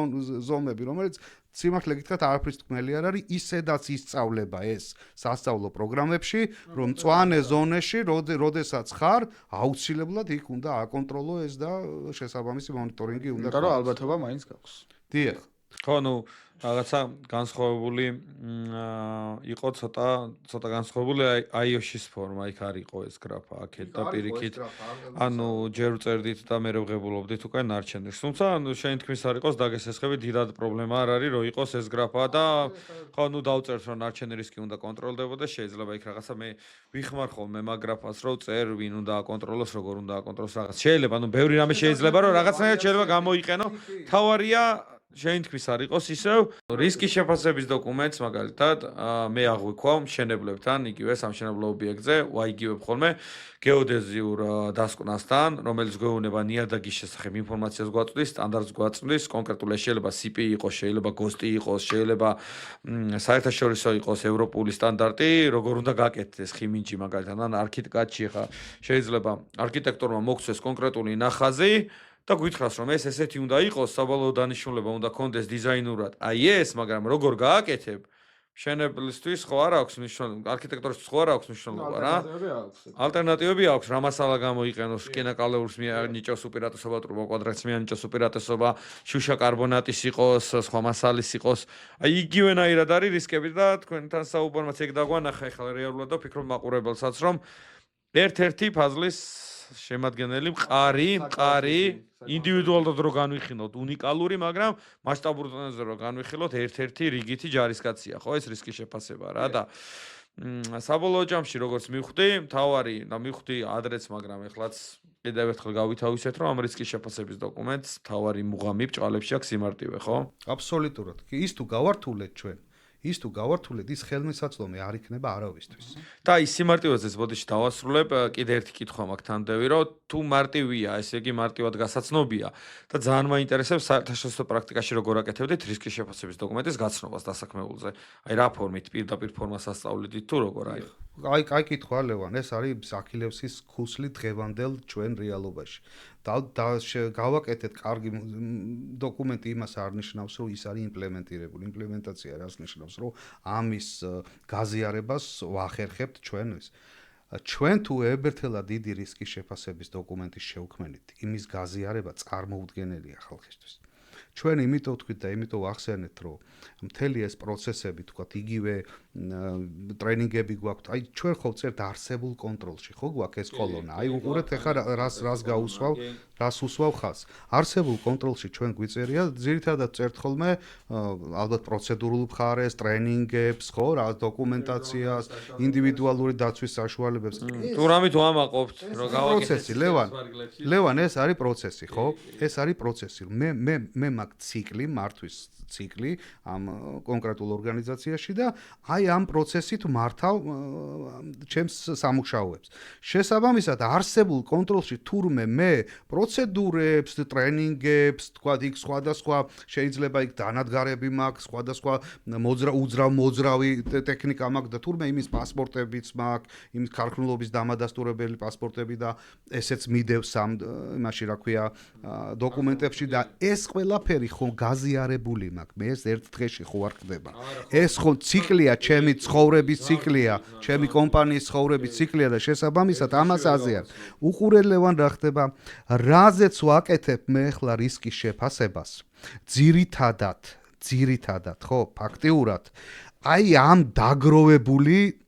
B: ზომები რომელიც სიმართლე გითხრათ არაფრის თქმელი არ არის ისედაც ისწავლება ეს სასწავლო პროგრამებში რომ მწვანე ზონაში როდესაც ხარ აუცილებლად იქ უნდა აკონტროლო ეს და შესაბამისი მონიტორინგი უნდა
A: იმიტომ რომ ალბათობა მაინც გაქვს
B: დიახ
C: ხო ნუ რაღაცა განსხვავებული იყო ცოტა განსხვავებული iOS-ის ფორმა იქ არ იყო ეს გრაფა აქეთ და პირიქით ანუ ჯერ წერდით და მე ვღებულობდით უკვე ნარჩენებს თუმცა შენ თქმის არ იყოს დაგესესხები დიდად პრობლემა არ არის რომ იყოს ეს გრაფა და ხო ნუ დავწერთ რომ ნარჩენი რისკი უნდა კონტროლდებოდეს შეიძლება იქ რაღაცა მე ვიხმარ ხოლმე მაგ გრაფას რომ წერ ვინ უნდა აკონტროლოს როგორ უნდა აკონტროლოს რაღაც შეიძლება ანუ ბევრი რამე შეიძლება რომ რაღაცნაირად შეიძლება გამოიყენო თავარია შენი თქმის არ იყოს ისევ რისკის შეფასების დოკუმენტს მაგალითად მე აღვიქვავ მშენებლებთან იგივე სამშენებლო ობიექტზე ვაიგივებ ხოლმე გეოდეზიურ დასკვნასთან რომელიც გვეუბნება ნიადაგის შესახებ ინფორმაციას გვაწვდის სტანდარტს გვაწვდის კონკრეტულად შეიძლება CP იყოს შეიძლება GOST იყოს შეიძლება საერთაშორისო იყოს ევროპული სტანდარტი როგორ უნდა გაკეთდეს ხიმინჯი მაგალითად ან არქიტექტურაში ხა შეიძლება არქიტექტორმა მოგცეს კონკრეტული ნახაზი და გითხრას რომ ეს ესეთი უნდა იყოს საბოლოო დანიშნულება უნდა კონდეს დიზაინურად აი ეს მაგრამ როგორ გააკეთებ მშენებლისთვის ხო არ აქვს მნიშვნელობა არქიტექტორისთვის ხო არ აქვს მნიშვნელობა რა ალტერნატივები აქვს რა მასალა გამოიყენოს კენაკალეურს მიანიჭოს უპირატესობა ტრუბო კვადრატს მიანიჭოს უპირატესობა შუშა კარბონატის იყოს სხვა მასალის იყოს აი იგივენაირად არის რისკები და თქვენთან საუბარმაც ეგ დაგვანახა ეხლა რეალურად და ვფიქრობ მაყურებელსაც რომ ერთ-ერთი ფაზლის შემადგენელი მყარი ინდივიდუალურად რო განვიხილოთ უნიკალური, მაგრამ მასშტაბურ დონეზე რო განვიხილოთ ერთ-ერთი რიგითი ჯარისკაცია, ხო, ეს რისკის შეფასება რა და საბოლოო ჯამში როგორც მივხვდი, მთავარი და მივხვდი ადრეც, მაგრამ ეხლაც კიდევ ერთხელ გავითავისეთ, რომ ამ რისკის შეფასების დოკუმენტს მთავარი მუღამი ბჭყალებში აქვს სიმარტივე, ხო?
B: აბსოლუტურად. ის თუ გავართულეთ ჩვენ ის თუ გავართულეთ ის ხელმისაწვდომი არ იქნება არავისთვის.
C: და ის სიმარტივეზეც ბოდიში დავასრულებ, კიდე ერთი კითხვა მაქვს თანდევი, რომ თუ მარტივია, ესე იგი მარტივად გასაცნობია და ძალიან მაინტერესებს საერთაშორისო პრაქტიკაში როგორ აკეთებდით რისკის შეფასების დოკუმენტის გაცნობას დასაქმებულზე. აი რა ფორმით პირდაპირ ფორმას ასწავლიდით თუ როგორ არის?
B: აი კითხვა ლევან, ეს არის აქილევსის ქუსლი დღევანდელ ჩვენ რეალობაში. და გავაკეთეთ კარგი დოკუმენტი იმას არ ნიშნავს, რომ ის არის იმპლემენტირებული. იმპლემენტაცია რას ნიშნავს, რომ ამის გაზიარებას ვახერხებთ ჩვენს. ჩვენ თუ ებერთელა დიდი რისკის შეფასების დოკუმენტის შევქმნით, იმის გაზიარება წარმოუდგენელია ხალხისთვის. ჩვენ იმიტომ ვთქვით და იმიტომ ვახსენეთ, რომ მთელი ეს პროცესები, თქვათ, იგივე ტრენინგები გვაქვთ. აი ჩვენ ხო ვწერთ არსებულ კონტროლში, ხო გვაქვს ეს კოლონა. აი უყურეთ ახლა რას გაუსვავ, რას უსვავ ხაზს. არსებულ კონტროლში ჩვენ გვიწერია, ძირითადად წერთ ხოლმე ალბათ პროცედურულ მხარეს, ტრენინგებს, ხო, რა დოკუმენტაციას, ინდივიდუალური დაცვის საშუალებებს.
C: თუ რამით ვამაყობთ, რომ
B: გავაკეთეთ ლევან, ეს არის პროცესი, ხო? ეს არის პროცესი. მე მაგ ციკლი, მართვის ციკლი ამ კონკრეტულ ორგანიზაციაში და აი ამ პროცესით მართავ ჩემს სამუშაოებს. შესაბამისად, არსებულ კონტროლში თურმე მე პროცედურებს, ტრენინგებს, თქვა იქ სხვადასხვა შეიძლება იქ დანადგარები მაქვს, სხვადასხვა მოძრავი ტექნიკა მაქვს და თურმე იმის პასპორტებიც მაქვს, იმის ქარხნულობის დამადასტურებელი პასპორტები და ესეც მიდევს ამ იმაში რა ქვია დოკუმენტებში და ეს ყველაფერი ხო გაზიარებული მაქვს. მე ეს ერთ დღეში ხო არ ხდება. ეს ხო ციკლია, ჩემი ცხოვრების ციკლია, ჩემი კომპანიის ცხოვრების ციკლია და შესაბამისად ამას აზიარ. უყურე ლევან რა ხდება? რაზეც ვაკეთებ მე ახლა რისკის შეფასებას. ძირითადად, ხო, ფაქტიურად. აი ამ დაგროვებული,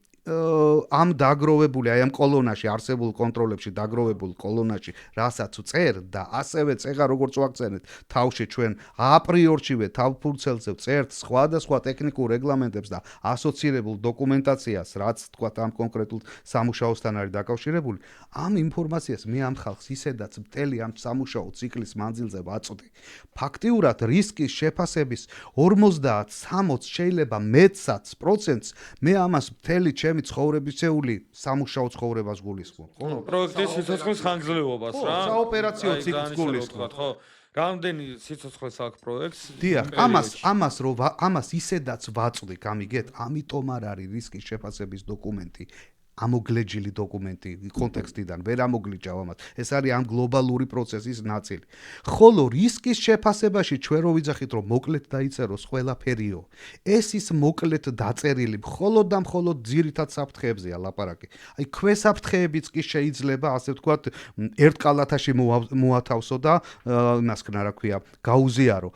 B: აი ამ კოლონაში არსებულ კონტროლებში დაგროვებულ კოლონაში, რასაც წერ და ასევე წეღა როგორც ვაქცენეთ, თავში ჩვენ აპრიორშივე თავფურცელზე წერთ სხვადასხვა ტექნიკურ რეგლამენტებს და ასოცირებულ დოკუმენტაციას, რაც თქვა ამ კონკრეტულ სამუშაოსთან არის დაკავშირებული, ამ ინფორმაციას მე ამ ხალხს ისედაც მთელი ამ სამუშაო ციკლის მანძილზე ვაწვდი. ფაქტიურად რისკის შეფასების 50-60 შეიძლება მეცაც პროცენტს მე ამას მთელი ჩემი ცხოვრებისეული სამუშაო ცხოვრებას გულისხმობ.
C: ხო, პროექტის სიცოცხლის ხანგრძლივობას რა.
B: საოპერაციო ციკლს გულისხმობ.
C: ხო. რამდენი სიცოცხლეს აქვს პროექტს?
B: დიახ, ამას ისედაც ვაწვდი, გამიგეთ? ამიტომ არ არის რისკის შეფასების დოკუმენტი. ამოგლეჯილი დოკუმენტი კონტექსტიდან ვერ ამოგლიჯავ ამას. ეს არის ამ გლობალური პროცესის ნაწილი. ხოლო რისკის შეფასებაში ჩვენ რო ვიძახით, რომ მოკლედ დაიწეროს ყველაფერიო. ეს ის მოკლედ დაწერილი მხოლოდ და მხოლოდ ძირითად საფრთხეებზეა ლაპარაკი. აი ქვესაფრთხეებიც კი შეიძლება, ასე ვთქვათ, ერთ კალათაში მოათავსო და იმას ქნა რა ქვია, გაუზიარო.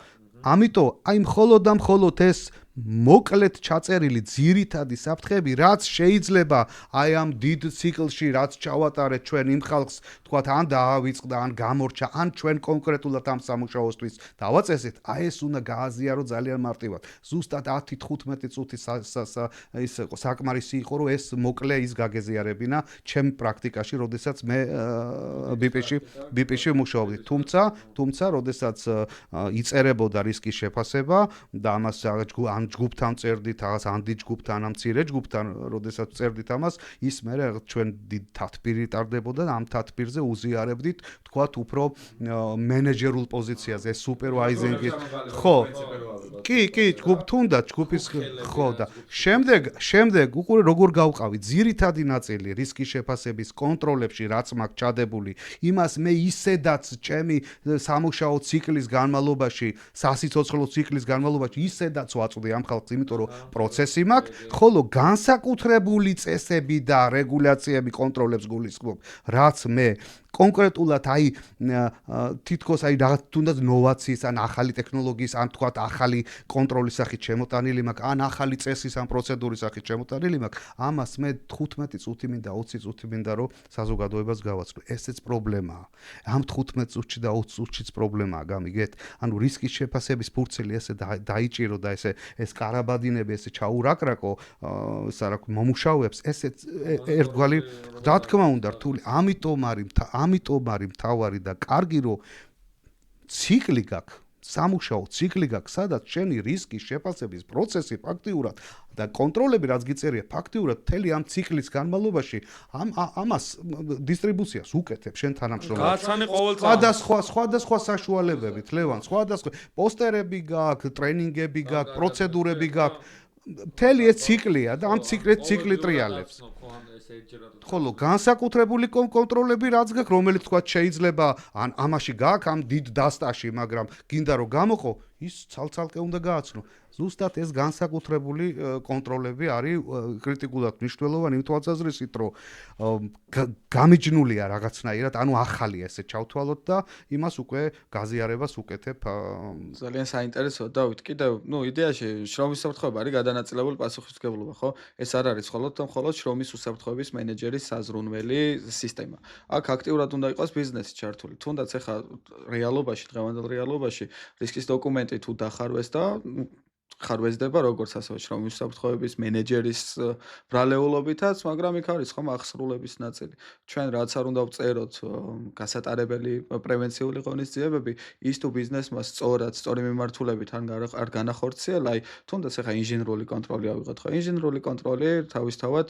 B: ამიტომ აი მხოლოდ და მხოლოდ ეს მოკლედ ჩაწერილი ძირითადი საფრთხეები, რაც შეიძლება აი ამ დიდ ციკლში, რაც ჩავატარეთ ჩვენ იმ ხალხს, თქვათ, ან დაავიწყდა, ან გამორჩა, ან ჩვენ კონკრეტულად ამ სამუშაოსთვის დავაწესეთ, აი ეს უნდა გააზიარო ძალიან მარტივად. ზუსტად 10-15 წუთი ის საკმარისი იყო, რომ ეს მოკლე ის გაგეზიარებინა ჩემ პრაქტიკაში, როდესაც მე BP-ში მუშაობდი. თუმცა, როდესაც იწერებოდა რისკის შეფასება და ამას ან ჯგუფთან წერდით, რაღაც ანდი ჯგუფთან, ამ მცირე ჯგუფთან, როდესაც წერდით ამას, ის მერე ჩვენ დიდ თათბირი ტარდებოდა და ამ თათბირზე უზიარებდით, თქვათ, უფრო მენეჯერულ პოზიციაზე, სუპერვაიზინგი. ხო. კი, თუნდაც ჯგუფის ხო და შემდეგ უყურე როგორ გავყავი ძირითადი ნაწილი რისკის შეფასების კონტროლებში, რაც მაქვს ჩადებული, იმას მე ისედაც ჩემი სამუშაო ციკლის განმავლობაში, სასიცოცხლო ციკლის განმავლობაში ისედაც ვაწვდი ამ ხალხს, იმიტომ რომ პროცესი მაქვს, ხოლო განსაკუთრებული წესები და რეგულაციები კონტროლებს გულისხმობ, რაც მე კონკრეტულად აი თითქოს აი რაღაც თუნდაც ნოვაციის ან ახალი ტექნოლოგიის ან თქვათ ახალი კონტროლის სახით შემოტანილი მაქვს ან ახალი წესის ან პროცედურის სახით შემოტანილი მაქვს, ამას მე 15 წუთი მინდა 20 წუთი მინდა რომ საზოგადოებას გავაცვლო. ესეც პრობლემაა. ამ 15 წუთში და 20 წუთშიც პრობლემაა, გამიგეთ? ანუ რისკის შეფასების ფურცელი ესე დაიჭირო და ეს კარაბადინები ესე ჩაურაკრაკო, ისა რა მომუშავებს, ესეც ერთგვარი რა თქმა უნდა რთული. ამიტომ არის მთავარი და კარგი რომ ციკლი გაქვს, სამუშაო ციკლი გაქვს, სადაც შენი რისკის შეფასების პროცესი ფაქტიურად და კონტროლები რაც გიწერია, ფაქტიურად მთელი ამ ციკლის განმავლობაში ამას დისტრიბუციას უკეთებს შენ თანამშრომელს.
C: გააცანე ყოველწლიურად
B: სხვადასხვა საშუალებებით, ლევან, სხვადასხვა პოსტერები გაქვს, ტრენინგები გაქვს, პროცედურები გაქვს. მთელი ეს ციკლია და ამ ციკლი ტრიალებს. ხოლო განსაკუთრებული კონტროლები რაც გაქვს, რომელიც თქვა შეიძლება ან ამაში გაქვს ამ დიდ დასტაში, მაგრამ გინდა რომ გამოყო, ის ცალ-ცალკე უნდა გააცნო. ზუსტად ეს განსაკუთრებული კონტროლები არის კრიტიკულად მნიშვნელოვანი იმ თვალსაზრისით, რომ გამიჯნულია რაღაცნაირად, ანუ ახალია ესე ჩავთვალოთ და იმას უკვე გაზიარებას უკეთებ.
A: ძალიან საინტერესოა დავით. კიდევ, იდეაში შრომის უსაფრთხოება არის გადანაწილებული პასუხისმგებლობა, ხო? ეს არ არის მხოლოდ შრომის უსაფრთხოების მენეჯერის საზრუნველი სისტემა. აქ აქტიურად უნდა იყოს ბიზნესი ჩართული. თუნდაც ეხა რეალობაში, დღევანდელ რეალობაში რისკის დოკუმენტი თუ დახარვეს და ხარვეზდება როგორც ასევე შრომის უსაფრთხოების მენეჯერის ბრალეულობითაც, მაგრამ იქ არის ხომ აღსრულების ნაწილი. ჩვენ რაც არ უნდა ვწეროთ გასატარებელი პრევენციული ღონისძიებები, ის თუ ბიზნესმა სწორი მიმართულებით არ განახორციელა, აი თუნდაც ეხა ინჟინრული კონტროლი ავიღოთ, ხო? ინჟინრული კონტროლი თავისთავად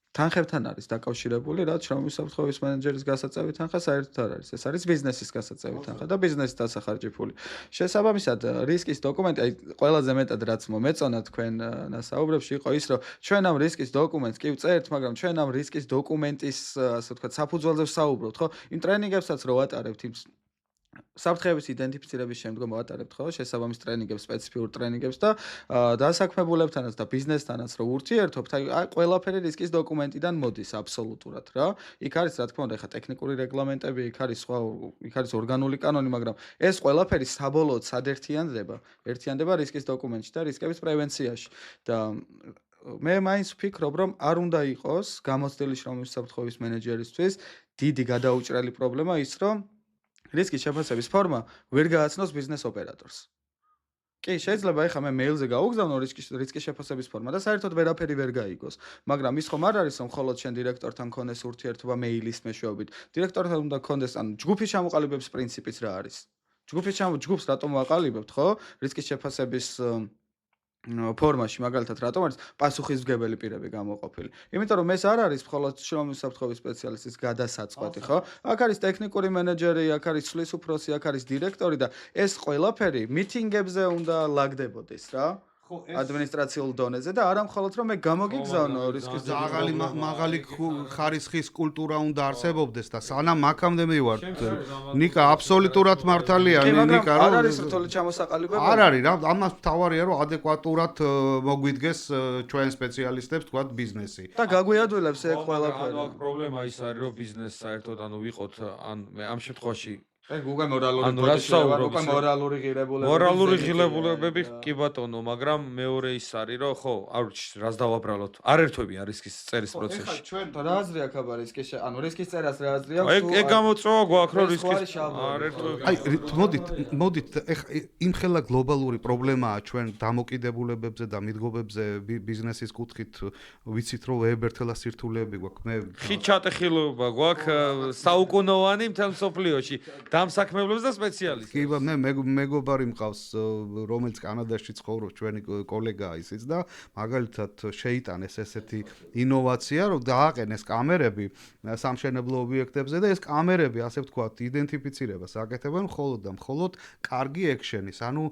A: თანხებთან არის დაკავშირებული, რაც შრომის უსაფრთხოების მენეჯერის გასაწევი თანხა საერთოდ არ არის. ეს არის ბიზნესის გასაწევი თანხა და ბიზნესის დასახარჯი ფული. შესაბამისად, რისკის დოკუმენტი, აი ყველაზე მეტად რაც მომეწონა თქვენ ნასაუბრებში იყო ის, რომ ჩვენ ამ რისკის დოკუმენტს კი ვწერთ, მაგრამ ჩვენ ამ რისკის დოკუმენტის, ასე ვთქვათ, საფუძველზე ვსაუბრობთ, ხო? იმ ტრენინგებსაც რო ვატარებთ, იმ საფრთხეების იდენტიფიცირების შემდგომ ვატარებთ, ხო? შესაბამის ტრენინგებს, სპეციფიურ ტრენინგებს და დასაქმებულებთანაც და ბიზნესთანაც რო ურთიერთობთ, აი ყველაფერი რისკის დოკუმენტიდან მოდის აბსოლუტურად, რა. იქ არის, რა თქმა უნდა, ეხა ტექნიკური რეგლამენტები, იქ არის ორგანული კანონი, მაგრამ ეს ყველაფერი საბოლოოდ ერთიანდება რისკის დოკუმენტში და რისკების პრევენციაში. და მე მაინც ვფიქრობ, რომ არ უნდა იყოს გამოცდილი შრომის უსაფრთხოების მენეჯერისთვის დიდი გადაუჭრელი პრობლემა ის, რომ რისკის შეფასების ფორმა ვერ გააცნოს ბიზნეს ოპერატორს. კი, შეიძლება ეხა მე მეილზე გაუგზავნო რისკის შეფასების ფორმა და საერთოდ ვერაფერი ვერ გაიგოს. მაგრამ ის ხომ არ არის, რომ მხოლოდ შენ დირექტორთან ქონდეს ურთიერთობა მეილის მეშვეობით. დირექტორთან უნდა ქონდეს, ანუ ჯგუფის ჩამოყალიბების პრინციპიც რა არის? ჯგუფს რატომ ვაყალიბებთ, ხო? რისკის შეფასების ფორმაში მაგალითად რატომ არის პასუხისმგებელი პირები გამოყოფილი? იმიტომ რომ ეს არ არის მხოლოდ შრომის უსაფრთხოების სპეციალისტის გადასაწყვეტი, ხო? აქ არის ტექნიკური მენეჯერი, აქ არის ცვლის უფროსი, აქ არის დირექტორი და ეს ყველაფერი მიტინგებზე უნდა ლაგდებოდეს, რა. ადმინისტრაციულ დონეზე და არა მხოლოდ რომ მე გამოგიგზავნო რისკის
B: მაღალი ხარისხის კულტურა უნდა არსებობდეს და სანამ აქამდე მივარ ნიკა აბსოლუტურად მართალია
A: ნიკა არ არის რთული ჩამოსაყალიბება
B: არ არის რა ამას თავარია რომ ადეკვატურად მოგვიდგეს ჩვენ სპეციალისტებს თქვა ბიზნესი
A: და გაგვიადვილებს ეს ყველაფერი
C: პრობლემა ის არის რომ ბიზნეს საერთოდ ვიყოთ ან ამ შემთხვევაში
A: უკვე მორალური
C: ანუ რას ვსაუბრობ,
A: უკვე მორალური ღირებულებები.
C: მორალური ღირებულებები კი ბატონო, მაგრამ მეორე ის არის, რომ ხო, არ ვიცი, რას დავაბრალოთ. არ ერთვებიან რისკის წერის
A: ეხლა
C: პროცესში.
A: ჩვენ რა აზრი აქვს აბა რისკის ანუ რისკის წერას რა აზრი აქვს?
C: ეგ გამოწვევა გვაქვს, რომ
A: ეს
C: რისკის
A: ხო არის შალბორი.
C: არ ერთვებიან.
B: აი მოდით იმხელა გლობალური პრობლემაა ჩვენ დამოკიდებულებებზე და მიდგომებზე ბიზნესის კუთხით ვიცით რომ ვებერთელა სირთულეები გვაქვს მე
C: ხით ჩატეხილობა გვაქვს საუკუნოვანი მთელ მსოფლიოში დამსაქმებლებს და სპეციალისტებს.
B: კი მე მეგობარი მყავს რომელიც კანადაში ცხოვრობს ჩვენი კოლეგაა ისიც და მაგალითად შეიტანეს ესეთი ინოვაცია რომ დააყენეს კამერები სამშენებლო ობიექტებზე და ეს კამერები ასე ვთქვათ იდენტიფიცირებას აკეთებენ მხოლოდ და მხოლოდ კარგი ექშენის ანუ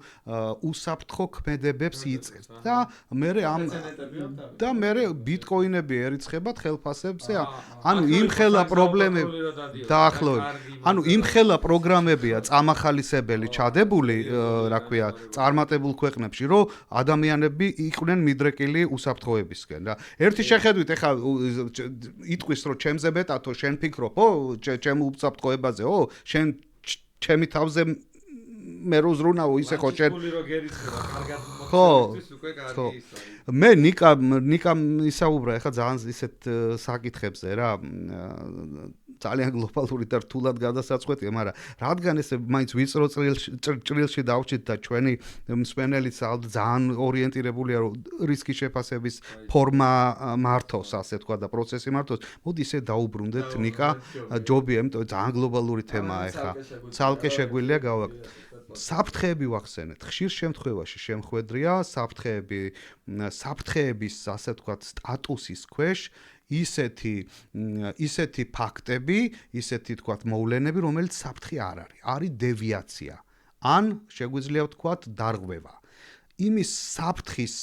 B: უსაფრთხო ქმედებებს იწევს და მე ბიტკოინები ერიცხებათ ხელფასებზე ანუ იმხელა პრობლემები დაახლოებით ანუ იმხელა პროგრამებია წამახალისებელი ჩადებული რა ქვია წარმატებულ ქვეყნებში რომ ადამიანები იყვნენ მიდრეკილი უსაფრთხოებისკენ რა ერთი შეხედვით ეხლა იტყვის რომ ჩემზე მეტათო შენ ფიქრობ ჩემ უსაფრთხოებაზე შენ ჩემი თავზე მე როზრუნაო ისე ხო შენ ხო მე ნიკამ ისაუბრა ეხლა ძალიან ისეთ საკითხებზე რა ძალიან გლობალური და რთულად გადასაწყვეტია, მაგრამ რადგან ესე მაინც ვიწრო ჭრილში დავჭით და ჩვენი მსმენელიც ძალიან ორიენტირებულია რომ რისკის შეფასების ფორმა მართოს, ასე თქვა და პროცესი მართოს, მოდი ისე დაუბრუნდეთ ნიკა ჯობია, იმიტომ ძალიან გლობალური თემაა ეხლა. ცალკე შეგვიძლია გავაკეთოთ. საფრთხეები ვახსენეთ. ხშირ შემთხვევაში შემხვედრია საფრთხეების, ასე თქვა, სტატუსის ქვეშ ისეთი ფაქტები, ისეთი თქვათ მოვლენები, რომელიც საფრთხე არ არის. არის დევიაცია. ან შეგვიძლია ვთქვათ დარღვევა. იმის საფრთხის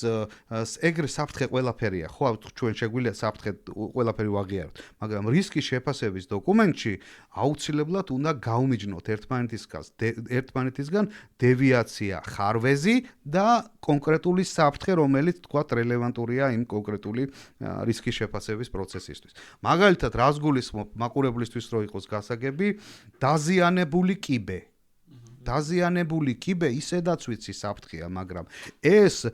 B: ეგრე საფრთხე ყველაფერია, ხო, ჩვენ შეგვიძლია საფრთხე ყველაფერი ვაღიაროთ, მაგრამ რისკის შეფასების დოკუმენტში აუცილებლად უნდა გავმიჯნოთ ერთმანეთისგან დევიაცია, ხარვეზი და კონკრეტული საფრთხე, რომელიც თქვათ რელევანტურია იმ კონკრეტული რისკის შეფასების პროცესისთვის. მაგალითად, რას გულისხმობ მაყურებლისთვის რო იყოს გასაგები, დაზიანებული კიბე დაზიანებული კიბე ისედაც ვიცი საფრთხეა, მაგრამ ეს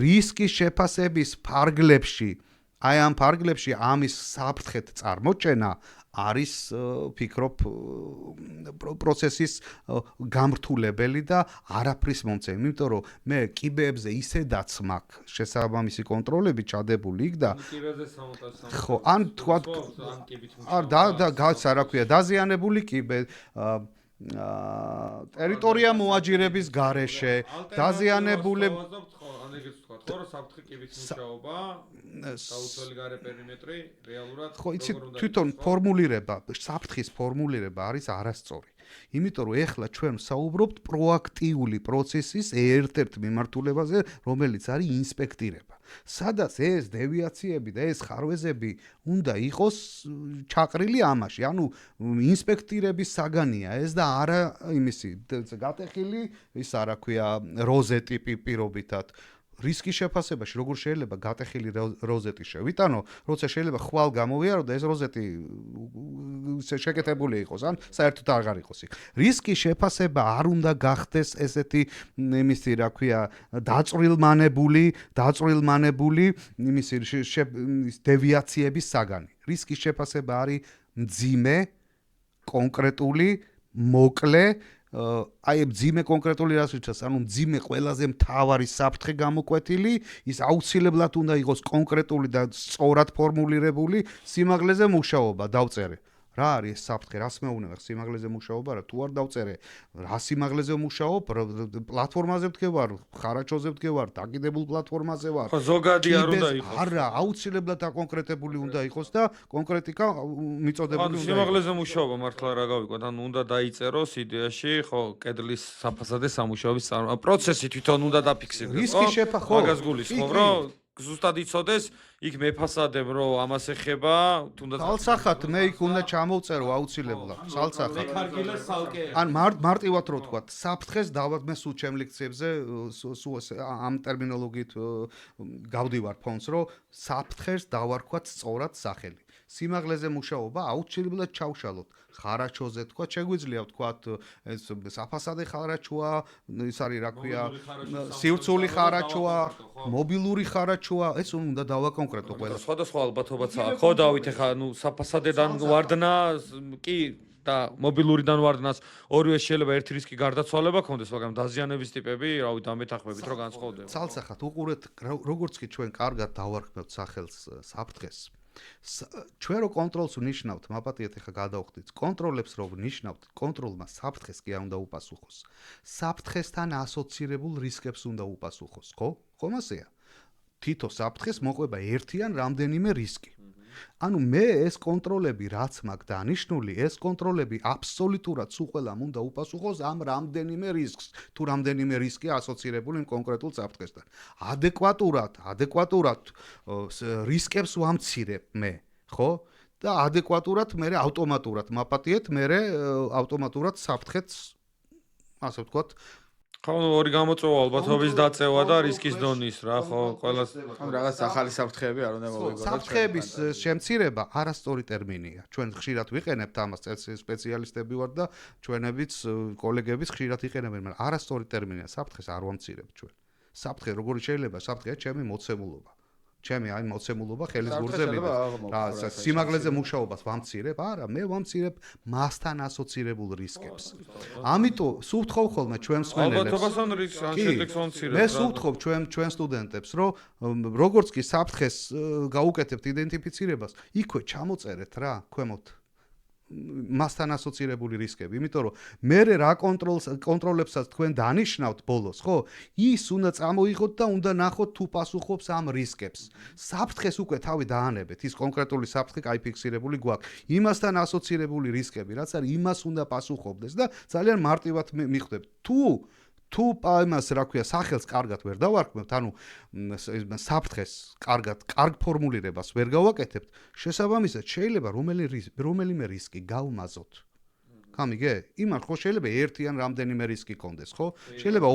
B: რისკის შეფასების ფარგლებში, აი ამ ფარგლებში ამის საფრთხეთ წარმოჩენა არის ფიქრობ პროცესის გამრთულებელი და არაფრის მომცემი, იმიტომ რომ მე კიბეებზე ისედაც მაქვს შესაბამისი კონტროლები ჩადებული იქ და ხო, ან თქვა რა ქვია, დაზიანებული კიბე ტერიტორია მოაჯირების გარეშე დაზიანებული
C: საუცველი გარე პერიმეტრი რეალურად
B: ხო იცი თვითონ ფორმულირება საფრთხის ფორმულირება არის არასწორი იმიტომ რომ ეხლა ჩვენ საუბრობთ პროაქტიული პროცესის ერთ-ერთ მიმართულებაზე რომელიც არის ინსპექტირება სადაც ეს დევიაციები და ეს ხარვეზები უნდა იყოს ჩაყრილი ამაში ანუ ინსპექტირების საგანია ეს და არა იმისი გატეხილი ის არა ქვია როზეტი პირობითად რისკის შეფასებაში როგორ შეიძლება გატეხილი როზეტი შევიტანო, როცა შეიძლება ხვალ გამოვიარო და ეს როზეტი შეკეთებული იყოს, ან საერთოდ აღარ იყოს იქ. რისკის შეფასება არ უნდა გახდეს ესეთი იმისი, რა ქვია, დაწვრილმანებული იმისი დევიაციების საგანი. რისკის შეფასება არის მძიმე, კონკრეტული, მოკლე აი მძიმე კონკრეტული რას ვიცას, ანუ მძიმე ყველაზე მთავარი საფრთხე გამოკვეთილი, ის აუცილებლად უნდა იყოს კონკრეტული და სწორად ფორმულირებული სიმაღლეზე მუშაობა, დავწერე. რა არის საფრთხე, რას მეუბნება, სიმაღლეზე მუშაობა რა, თუ არ დავწერე, რა სიმაღლეზე მუშაობ, პლატფორმაზე ვდგევარ, ხარაჩოზე ვდგევარ, დაკიდებულ პლატფორმაზე ვარ.
C: ხო, ზოგადი არ უნდა იყოს.
B: არა, აუცილებლად აკონკრეტებული უნდა იყოს და კონკრეტიკა მიწოდებული უნდა იყოს.
C: სიმაღლეზე მუშაობა მართლა რა გავიყვეთ, ანუ უნდა დაიწეროს იდეაში, ხო, კედლის საფასადე სამუშაობის პროცესი თვითონ უნდა დაფიქსირდეს.
B: რისკის შეფასება,
C: მაგას გულისხმობ, რომ ზუსტად იცოდეს, იქ მეფასადებ რომ ამას ეხება, თუნდაც
B: სალსახად მე იქ უნდა ჩამოვწერო აუცილებლად, სალსახად. ან მარტივად რო თქვა, საფრთხეს დავადმე სულ ჩემ ლექციებზე, ამ ტერმინოლოგიით გავდივარ ფონს, რომ საფრთხეს დავარქვათ სწორად სახელი. სიმაღლეზე მუშაობა აუცილებლად ჩავშალოთ. ხარაჩოზე თქვა, შეგვიძლია ვთქვათ, ეს საფასადე ხარაჩოა, ის არის რა ქვია, სივრცული ხარაჩოა, მობილური ხარაჩოა, ეს უნდა დავაკონკრეტო ყველა.
C: სხვადასხვა ალბათობაცაა. ხო, დავით, ეხა საფასადედან ვარდნა კი და მობილურიდან ვარდნას ორივე შეიძლება ერთი რისკი გარდაცვალება ქონდეს, მაგრამ დაზიანების ტიპები, რავი, დამეთანხმებით რო განსხვავდება.
B: ცალსახად უყურეთ, როგორც კი ჩვენ კარგად დავარქმევთ სახელს საფრთხეს. ჩვენ რო კონტროლს ვნიშნავთ, მაპატიეთ ეხა გადავხდით. კონტროლებს რო ვნიშნავთ, კონტროლმა საფრთხეს კი არ უნდა უპასუხოს. საფრთხესთან ასოცირებულ რისკებს უნდა უპასუხოს, ხო? ხომ ასეა? თითო საფრთხეს მოყვება ერთი ან რამდენიმე რისკი. ანუ მე ეს კონტროლები რაც მაქვს დანიშნული, ეს კონტროლები აბსოლუტურად სულ ყველამ უნდა უპასუხოს ამ რამდენიმე რისკს, თუ რამდენიმე რისკი ასოცირებული იმ კონკრეტულ საფრთხესთან. ადეკვატურად რისკებს ვამცირებ მე, ხო? და ადეკვატურად მე ავტომატურად მაპატიეთ, მე ავტომატურად საფრთხეს ასე ვთქვათ
C: ხო, ორი გამოწვევა ალბათობის დაწევა და რისკის დონის რა, ხო, ყველას
A: რაღაც ახალი საფრთხეები არ უნდა მოვიგოთ.
B: საფრთხეების შემცირება არასწორი ტერმინია. ჩვენ ხშირად ვიყენებთ ამას, სპეციალისტები ვართ და ჩვენებიც კოლეგებიც ხშირად იყენებენ, მაგრამ არასწორი ტერმინია. საფრთხეს არ ვამცირებ ჩვენ. საფრთხე როგორი შეიძლება? საფრთხეა ჩემი მოცემულობა. ჩემი აი მოცემულობა ხელის გურძე რა სიმაღლეზე მუშაობას ვამცირებ? არა, მე ვამცირებ მასთან ასოცირებულ რისკებს. ამიტომ სულ ვთხოვ ხოლმე ჩვენ მსმენელებს.
C: ალბათობასთან შედეგს ვამცირებ.
B: მე სულ ვთხოვ ჩვენ სტუდენტებს, რომ როგორც კი საფრთხეს გაუკეთებთ იდენტიფიცირებას, იქვე ჩამოწერეთ რა, ქვემოთ მასთან ასოცირებული რისკები, იმიტომ რომ მე რა კონტროლებსაც თქვენ დანიშნავთ ბოლოს, ხო? ის უნდა წამოიღოთ და უნდა ნახოთ თუ პასუხობს ამ რისკებს. საფრთხეს უკვე თავი დაანებეთ, ის კონკრეტული საფრთხე კაი ფიქსირებული გვაქვს. იმასთან ასოცირებული რისკები, რაც არის, იმას უნდა პასუხობდეს და ძალიან მარტივად მიხვდებით. თუ იმას რა ქვია, სახელს კარგად ვერ დავარქმევთ, ანუ საფრთხეს კარგ ფორმულირებას ვერ გავაკეთებთ, შესაბამისად შეიძლება რომელიმე რისკი გავმაზოთ. გამიგე? იმან ხო შეიძლება ერთი ან რამდენიმე რისკი კონდეს, ხო? შეიძლება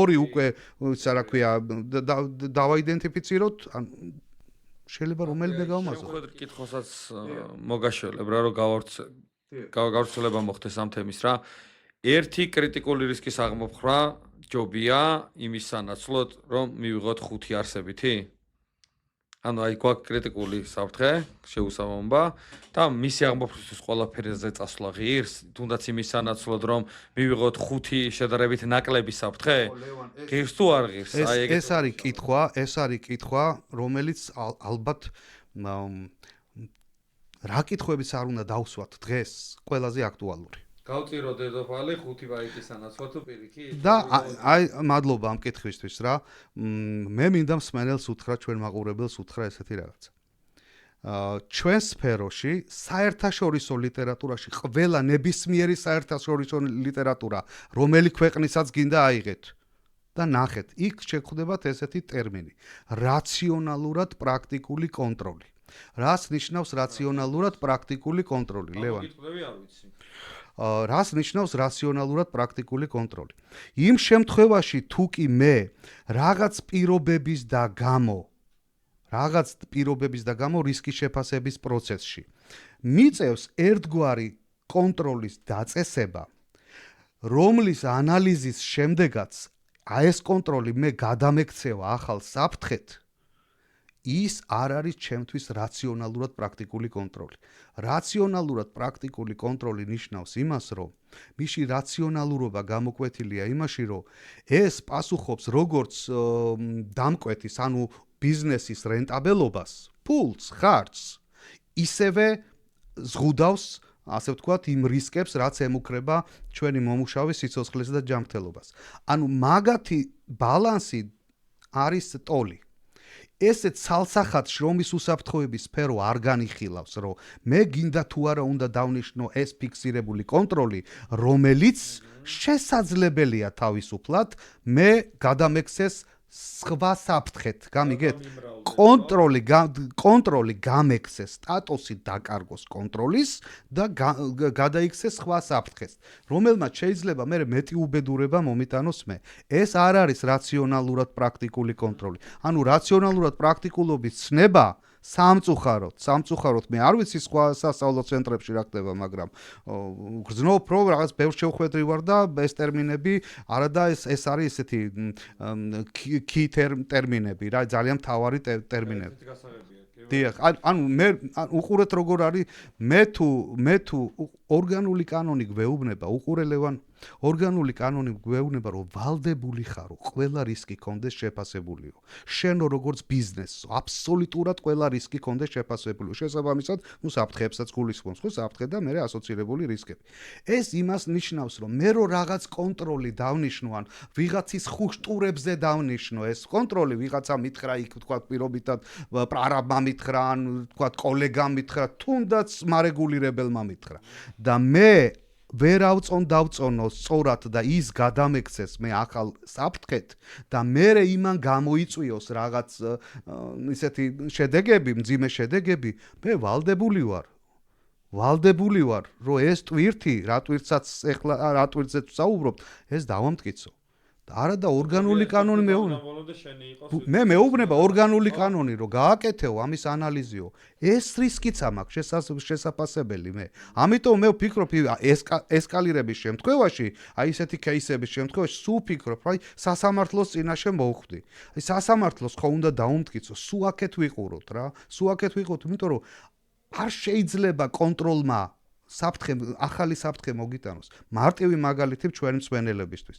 B: ორი უკვე რა ქვია, დავაიდენტიფიციროთ, ან შეიძლება რომელიმე გავმაზოთ.
C: შევხედრ კითხვასაც მოგაშველებ რა, რომ გავრცელება მოხდეს ამ თემის რა. ერთი კრიტიკული რისკის აღმოფხვრა ჯობია იმის სანაცვლოდ, რომ მივიღოთ 5 არსებითი. ანუ აი გვაქვს კრიტიკული საფრთხე, შეუსაბამობა და მისი აღმოფხვრისთვის ყველაფერზე წასვლა ღირს, თუნდაც იმის სანაცვლოდ, რომ მივიღოთ 5 შედარებით ნაკლები საფრთხე. ღირს თუ არ ღირს?
B: ეს არის კითხვა, რომელიც ალბათ რა კითხვებიც არ უნდა დავსვათ დღეს, ყველაზე აქტუალური.
C: გავწირო დედოფალი 5 ბაიტის სანაცვლოდ თუ პირიქით
B: და აი მადლობა ამ კითხვისთვის რა. მე მინდა მსმენელს უთხრა, ჩვენ მაყურებელს უთხრა ესეთი რაღაცა. ჩვენ სფეროში საერთაშორისო ლიტერატურაში ყველა ნებისმიერი საერთაშორისო ლიტერატურა, რომელი ქვეყნისაც გინდა აიღეთ და ნახეთ, იქ შეგხვდებათ ესეთი ტერმინი: რაციონალურად პრაქტიკული კონტროლი. რას ნიშნავს რაციონალურად პრაქტიკული კონტროლი, ლევან?
C: არ ვიცი.
B: რას ნიშნავს რაციონალურად პრაქტიკული კონტროლი? იმ შემთხვევაში თუ კი მე რაღაც პირობების და გამო რისკის შეფასების პროცესში მიწევს ერთგვარი კონტროლის დაწესება, რომლის ანალიზის შემდეგაც ეს კონტროლი მე გადამექცევა ახალ საფრთხეთ, ის არ არის ჩემთვის რაციონალურად პრაქტიკული კონტროლი. რაციონალურად პრაქტიკული კონტროლი ნიშნავს იმას, რომ მისი რაციონალურობა გამოკვეთილია იმაში, რომ ეს პასუხობს როგორც დამკვეთის, ანუ ბიზნესის რენტაბელობას, ფულს, ხარჯს, ისევე ზღუდავს, ასე ვთქვათ, იმ რისკებს, რაც ემუქრება ჩვენი მომუშავის სიცოცხლეს და ჯანმრთელობას. ანუ მაგათი ბალანსი არის ტოლი. ესეც ცალსახად შრომის უსაფრთხოების სფერო არ განიხილავს, რომ მე გინდა თუ არა უნდა დავნიშნო ეს ფიქსირებული კონტროლი, რომელიც შესაძლებელია თავისუფლად მე გადამექცეს სხვა საფრთხეთ, გამიგეთ? კონტროლი გამექცეს, სტატუსი დაკარგოს კონტროლის და გადაიქცეს სხვა საფრთხეს, რომელმაც შეიძლება მე მეტი უბედურება მომიტანოს მე. ეს არ არის რაციონალურად პრაქტიკული კონტროლი. ანუ რაციონალურად პრაქტიკულობის ცნება სამწუხაროდ მე არ ვიცი სხვა სასწავლო ცენტრებში რა ხდება, მაგრამ გრძნობ რომ რაღაც ბევრ შეუხვედრი ვარ და ეს ტერმინები არადა ეს არის ესეთი key ტერმინები რა, ძალიან მთავარი ტერმინები. დიახ, ანუ მე უყურეთ როგორ არის, მე თუ ორგანული კანონი გვეუბნება, უყურელევან ორგანული კანონი გვეუბნება, რომ ვალდებული ხარო, ყველა რისკი კონდეს შეფასებულიო. შენო როგორც ბიზნესო, აბსოლუტურად ყველა რისკი კონდეს შეფასებულიო. შესაბამისად, საფრთხეებსაც გულისხმობს, ხო, საფრთხე და მე ასოცირებული რისკები. ეს იმას ნიშნავს, რომ მე რაღაც კონტროლი დავნიშნო, ან ვიღაცის ხუშტურებზე დავნიშნო, ეს კონტროლი ვიღაცა მითხრა, იქ თქვა პირობითად პრარაბმა მითხრა, ან თქვა კოლეგამ მითხრა, თუნდაც მარეგულირებელმა მითხრა. და მე ვერ დავწონო სწორად და ის გადამექცეს მე ახალ საფრთხეთ და მე იმან გამოიწვიოს რაღაც ისეთი შედეგები, მძიმე შედეგები, მე ვალდებული ვარ, რომ ეს ტვირთი, რა ტვირთსაც ეხლა რა ტვირთზეც ვსაუბრობთ, ეს დავამტკიცო. არა და ორგანული კანონი მე მეუბნება ორგანული კანონი რომ გააკეთეო ამის ანალიზიო. ეს რისკიც ამაქვს შესაძლებელი მე. ამიტომ მე ვფიქრობ ესკალირების შემთხვევაში, აი ესეთი кейსების შემთხვევაში სულ ვფიქრობ, აი სასამართლოს წინაშე მოვხვდი. აი სასამართლოს ხო უნდა დაუმტკიცო, სულ აქეთ ვიყუროთ რა. იმიტომ რომ არ შეიძლება კონტროლმა ახალი საფრთხე მოგიტანოს. მარტივი მაგალითი ჩვენი მსვენელებისთვის.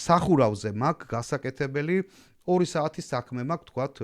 B: სახურავზე მაქვს გასაკეთებელი 2 საათის საქმე მაქვს, თქვათ,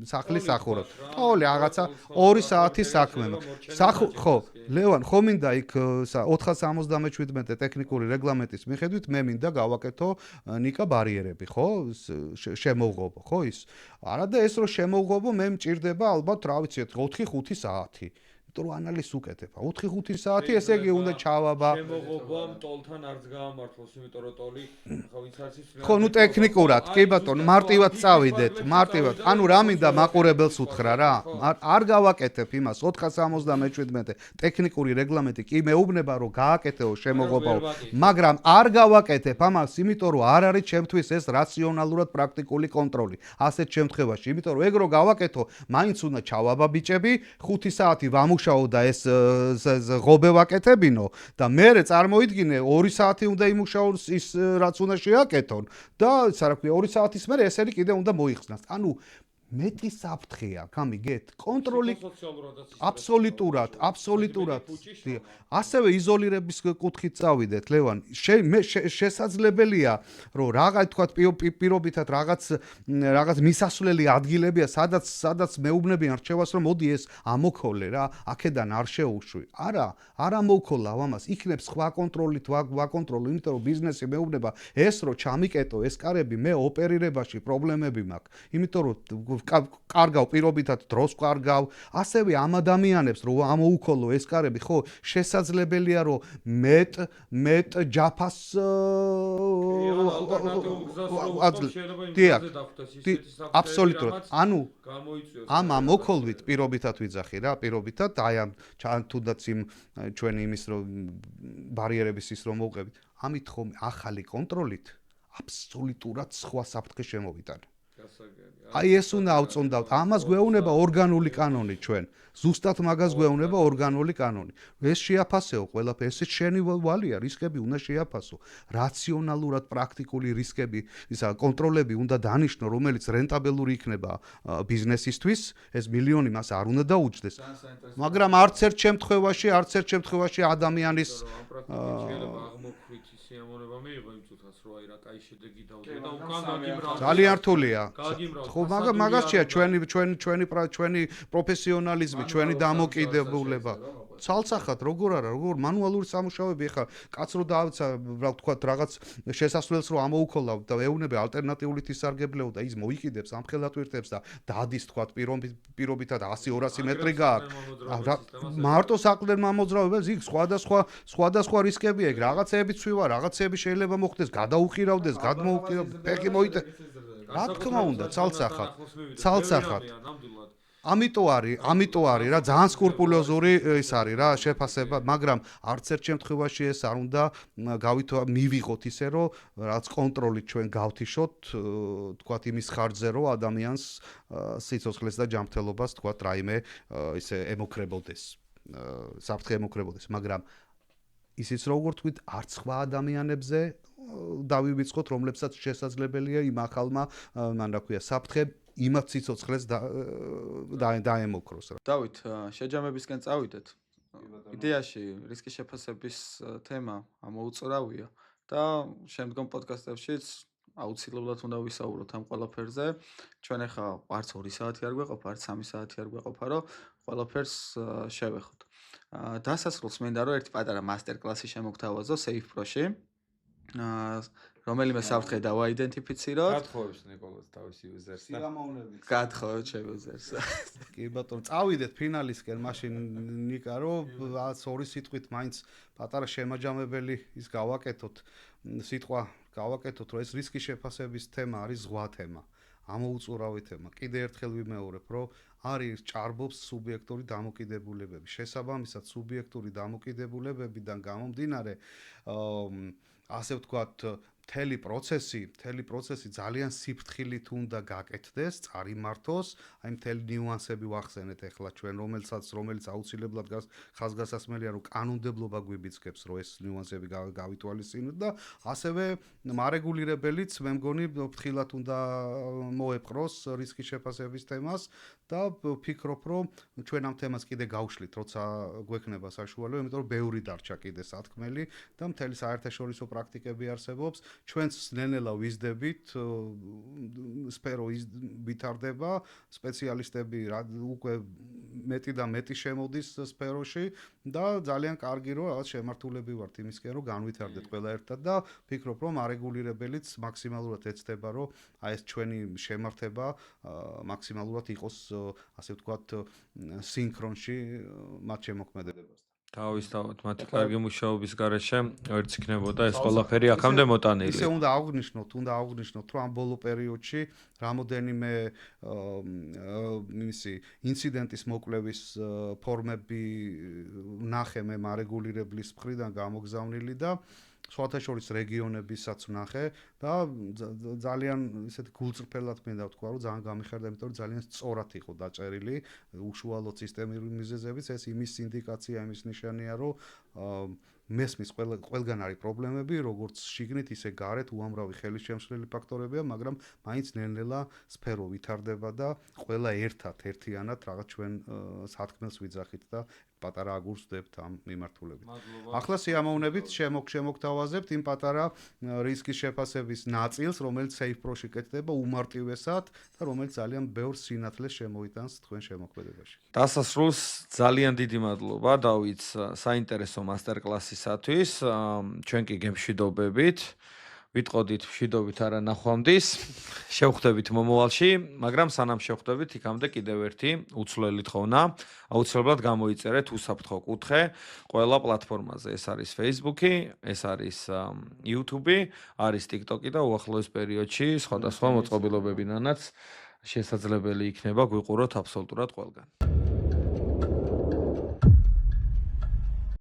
B: სახლის სახურავ. თოლი რაღაცა 2 საათის საქმე მაქვს. ხო, ლევან, ხო მინდა იქ 477 ტექნიკური რეგლამენტის მიხედვით მე მინდა გავაკეთო ნიკა ბარიერები, ხო? შემოვღობო, ხო ის? არა და ეს რო შემოვღობო, მე მჭირდება ალბათ, რა ვიცი, 4-5 საათი. რომ ანალიზს უკეთებ. 4-5 საათი, ესე იგი უნდა ჩავაბა.
C: შემოღობამ ტოლთან არც გაამართლოს, იმიტომ რომ ტოლი ხო ვინც არის ის.
B: ხო, ნუ ტექნიკურად, კი ბატონო, მარტივად წავიდეთ, მარტივად. ანუ რა მინდა მაყურებელს უთხრა რა. არ გავაკეთებ იმას 477 ტექნიკური რეგლამენტი კი მეუბნება რომ გააკეთეო შემოღობაო, მაგრამ არ გავაკეთებ ამას, იმიტომ რომ არ არის ჩემთვის ეს რაციონალურად პრაქტიკული კონტროლი. ასეთ შემთხვევაში, იმიტომ რომ ეგ რო გავაკეთო, მაინც უნდა ჩავაბა ბიჭები, 5 საათი ვამუშავო და ეს ღობე ვაკეთებინო და მე წარმოიდგინე 2 საათი უნდა იმუშაოს ის რაც უნდა შეაკეთონ და რა ქვია 2 საათის მერე ესენი კიდე უნდა მოიხსნას. ანუ მეტი საფრთხეა, გამიგეთ? კონტროლი აბსოლუტურად. ასევე იზოლირების კუთხით წავიდეთ, ლევან. მე შესაძლებელია, რომ რაღაც თქვა პირობითად რაღაც მისასვლელი ადგილებია, სადაც მეუბნებიან რჩევას, რომ მოდი ეს ამოქოლე რა, აქედან არ შეუშვი. არ ამოვქოლავ ამას. იქნებ სხვა კონტროლით ვაკონტროლო, იმიტომ რომ ბიზნესი მეუბნება ეს რო ჩამიკეტო ეს კარები, მე ოპერირებაში პრობლემები მაქვს. იმიტომ რომ კარგავ პირობითად დროს კარგავ, ასევე ამ ადამიანებს რომ ამოუქოლო ეს კარები, ხო, შესაძლებელია რომ მეტ ჯაფას აბსოლუტურად. ანუ ამ ამოქოლვით პირობითად ვიძახი რა, პირობითად, აი ამ თუნდაც იმ ჩვენი იმის რომ ბარიერების ის რომ მოვყევით, ამით ხომ ახალი კონტროლით აბსოლუტურად სხვა საფრთხე შემოვიტანე. აი ეს უნდა ავწონდავთ. ამას გვეუბნება ორგანული კანონი ჩვენ. ზუსტად მაგას გვეუბნება ორგანული კანონი. ეს შეაფასეო ყველაფერი, ეს შენი ვალია, რისკები უნდა შეაფასო. რაციონალურად პრაქტიკული რისკები, ისა კონტროლები უნდა დანიშნო, რომელიც რენტაბელური იქნება ბიზნესისთვის, ეს მილიონი მას არ უნდა დაუჯდეს. მაგრამ არც ერთ შემთხვევაში ადამიანის
C: სიამოვნება მიიღო იმ წუთას, რომ აი რა კაი შედეგი დავდე და უკან გაგიმრავდა.
B: ძალიან რთულია. ხო, მაგასია ჩვენი პროფესიონალიზმი, ჩვენი დამოკიდებულება. ცალსახად როგორ არა, როგორ მანუალური სამუშაოები ეხა კაცრო დააცა, რა ვთქვათ, რაღაც შესასვლელს რო ამოუქოლავ და ეუბნება ალტერნატიული თვისარგებლეო და ის მოიკიდებს ამ ხელატვირთებს და დადის, ვთქვათ, პირობითად 100-200 მეტრი გააქვს. მარტო საყრდენმა მოძრაობებს იქ სხვადასხვა რისკებია, ეგ რაღაცეები ცვივა, რაღაცეები შეიძლება მოხდეს, გადაუხირავდეს, გადმოუხირავდეს, ფეხი მოიტე. რა თქმა უნდა, ცალსახად. ამიტომ არის რა ძალიან სკრუპულოზური ის არის რა შეფასება, მაგრამ არც ერთ შემთხვევაში ეს არ უნდა მივიღოთ ისე რომ რაც კონტროლით ჩვენ გავთიშოთ, თქვათ იმის ხარჯზე რომ ადამიანს სიცოცხლეს და ჯანმრთელობას თქვათ რაიმე ისე ემოქრებოდეს, საფრთხე ემოქრებოდეს, მაგრამ ისიც როგორ თქვით, არც სხვა ადამიანებზე დავივიწყოთ, რომლებსაც შესაძლებელია იმ ახალმა, მან რა ქვია, საფრთხე იმათ სიცოცხლეს დაემოქროს რა.
A: დავით, შეჯამებისკენ წავიდეთ. იდეაში რისკის შეფასების თემა ამოუწურავია და შემდგომ პოდკასტებშიც აუცილებლად უნდა ვისაუბროთ ამ ყველაფერზე. ჩვენ ახლა არც 2 საათი არ გვეყოფა, არც 3 საათი არ გვეყოფა, რომ ყველაფერს შევეხოთ. დასასრულს მინდა რომ ერთი პატარა მასტერ-კლასი შემოგთავაზო Safe Pro-ში. რომელიმე საფრთხე დავაიდენტიფიციროთ.
C: გათხოვებს ნიკოლას თავის იუზერს და
A: გათხოვეთ შენ იუზერს.
B: კი ბატონო, წავიდეთ ფინალისკენ, მაშინ ნიკა რომ 2 სიტყვით მაინც პატარა შემაჯამებელი ის გავაკეთოთ. სიტყვა გავაკეთოთ, რომ ეს რისკის შეფასების თემა არის ზღვა თემა. ამოუწურავი თემა. კიდე ერთხელ ვიმეორებ, რომ არის ჭარბობს სუბიექტური დამოკიდებულებები. შესაბამისად, სუბიექტური დამოკიდებულებებიდან გამომდინარე, ასე ვთქვათ, მთელი პროცესი ძალიან სიფრთხილით უნდა გაკეთდეს, წარიმართოს, აი მთელი ნიუანსები ვახსენეთ ახლა ჩვენ, რომელიც აუცილებლად ხაზგასასმელია, რომ კანონმდებლობა გვიბიძგებს, რომ ეს ნიუანსები გავითვალისწინოთ და ასევე მარეგულირებელიც მე მგონი ფრთხილად უნდა მოეპყროს რისკის შეფასების თემას და ვფიქრობ, რომ ჩვენ ამ თემას კიდე გავშლით, როცა გვექნება საშუალება, იმიტომ რომ ბევრი დარჩა კიდე სათქმელი და მთელი საერთაშორისო პრაქტიკები არსებობს. ჩვენც ნელ-ნელა ვიზდებით, სფერო ვითარდება, სპეციალისტები უკვე მეტი და მეტი შემოდის სფეროში და ძალიან კარგი რომ რაღაც შემართულები ვართ იმისკენ, რომ განვითარდეთ ყველა ერთად და ვფიქრობ, რომ არეგულირებელიც მაქსიმალურად ეცდება, რომ აი ეს ჩვენი შემართება მაქსიმალურად იყოს, ასე ვთქვათ, სინქრონში მათ შემოქმედებასთან.
C: თავისთავად მათი კარგი მუშაობის გარეშე ვერც იქნებოდა ეს ყველაფერი აქამდე მოტანილი.
B: ისე უნდა აღვნიშნოთ, რომ ამ ბოლო პერიოდში რამოდენიმე ინციდენტის მოკვლევის ფორმები ვნახე მე მარეგულირებლის მხრიდან გამოგზავნილი და სხვათა შორის რეგიონებისაც ვნახე და ძალიან ისეთი გულწრფელად მინდა ვთქვა, რომ ძალიან გამიხარდა, იმიტომ რომ ძალიან სწორად იყო დაწერილი, უშუალოდ სისტემური მიზეზებიც, ეს იმის ინდიკაცია, იმის ნიშანია, რომ მესმის ყველგან არის პრობლემები, როგორც შიგნით, ისე გარეთ, უამრავი ხელისშემშლელი ფაქტორებია, მაგრამ მაინც ნელ-ნელა სფერო ვითარდება და ყველა ერთიანად რაღაც ჩვენ სათქმელს ვიძახით და პატარა აგურს ვდებთ ამ მიმართულებით. ახლა სიამოვნებით შემოგთავაზებთ იმ პატარა რისკის შეფასების ნაწილს, რომელიც Safe Pro-ში კეთდება უმარტივესად და რომელიც ძალიან ბევრ სინათლეს შემოიტანს თქვენ შემოქმედებაში.
C: დასასრულს ძალიან დიდი მადლობა დავით საინტერესო მასტერ-კლასისათვის. ჩვენ კი გემშვიდობებით. ვიტყოდით მშვიდობით არა ნახვამდის. შევხვდებით მომავალში, მაგრამ სანამ შევხვდებით, იქამდე კიდევ ერთი უცვლელი თხოვნა. აუცილებლად გამოიწერეთ უსაფრთხო კუთხე ყველა პლატფორმაზე. ეს არის Facebook-ი, ეს არის YouTube-ი, არის TikTok-ი და უახლოეს პერიოდში სხვადასხვა მოწყობილობებიდანაც შესაძლებელი იქნება გვიყუროთ აბსოლუტურად ყველგან.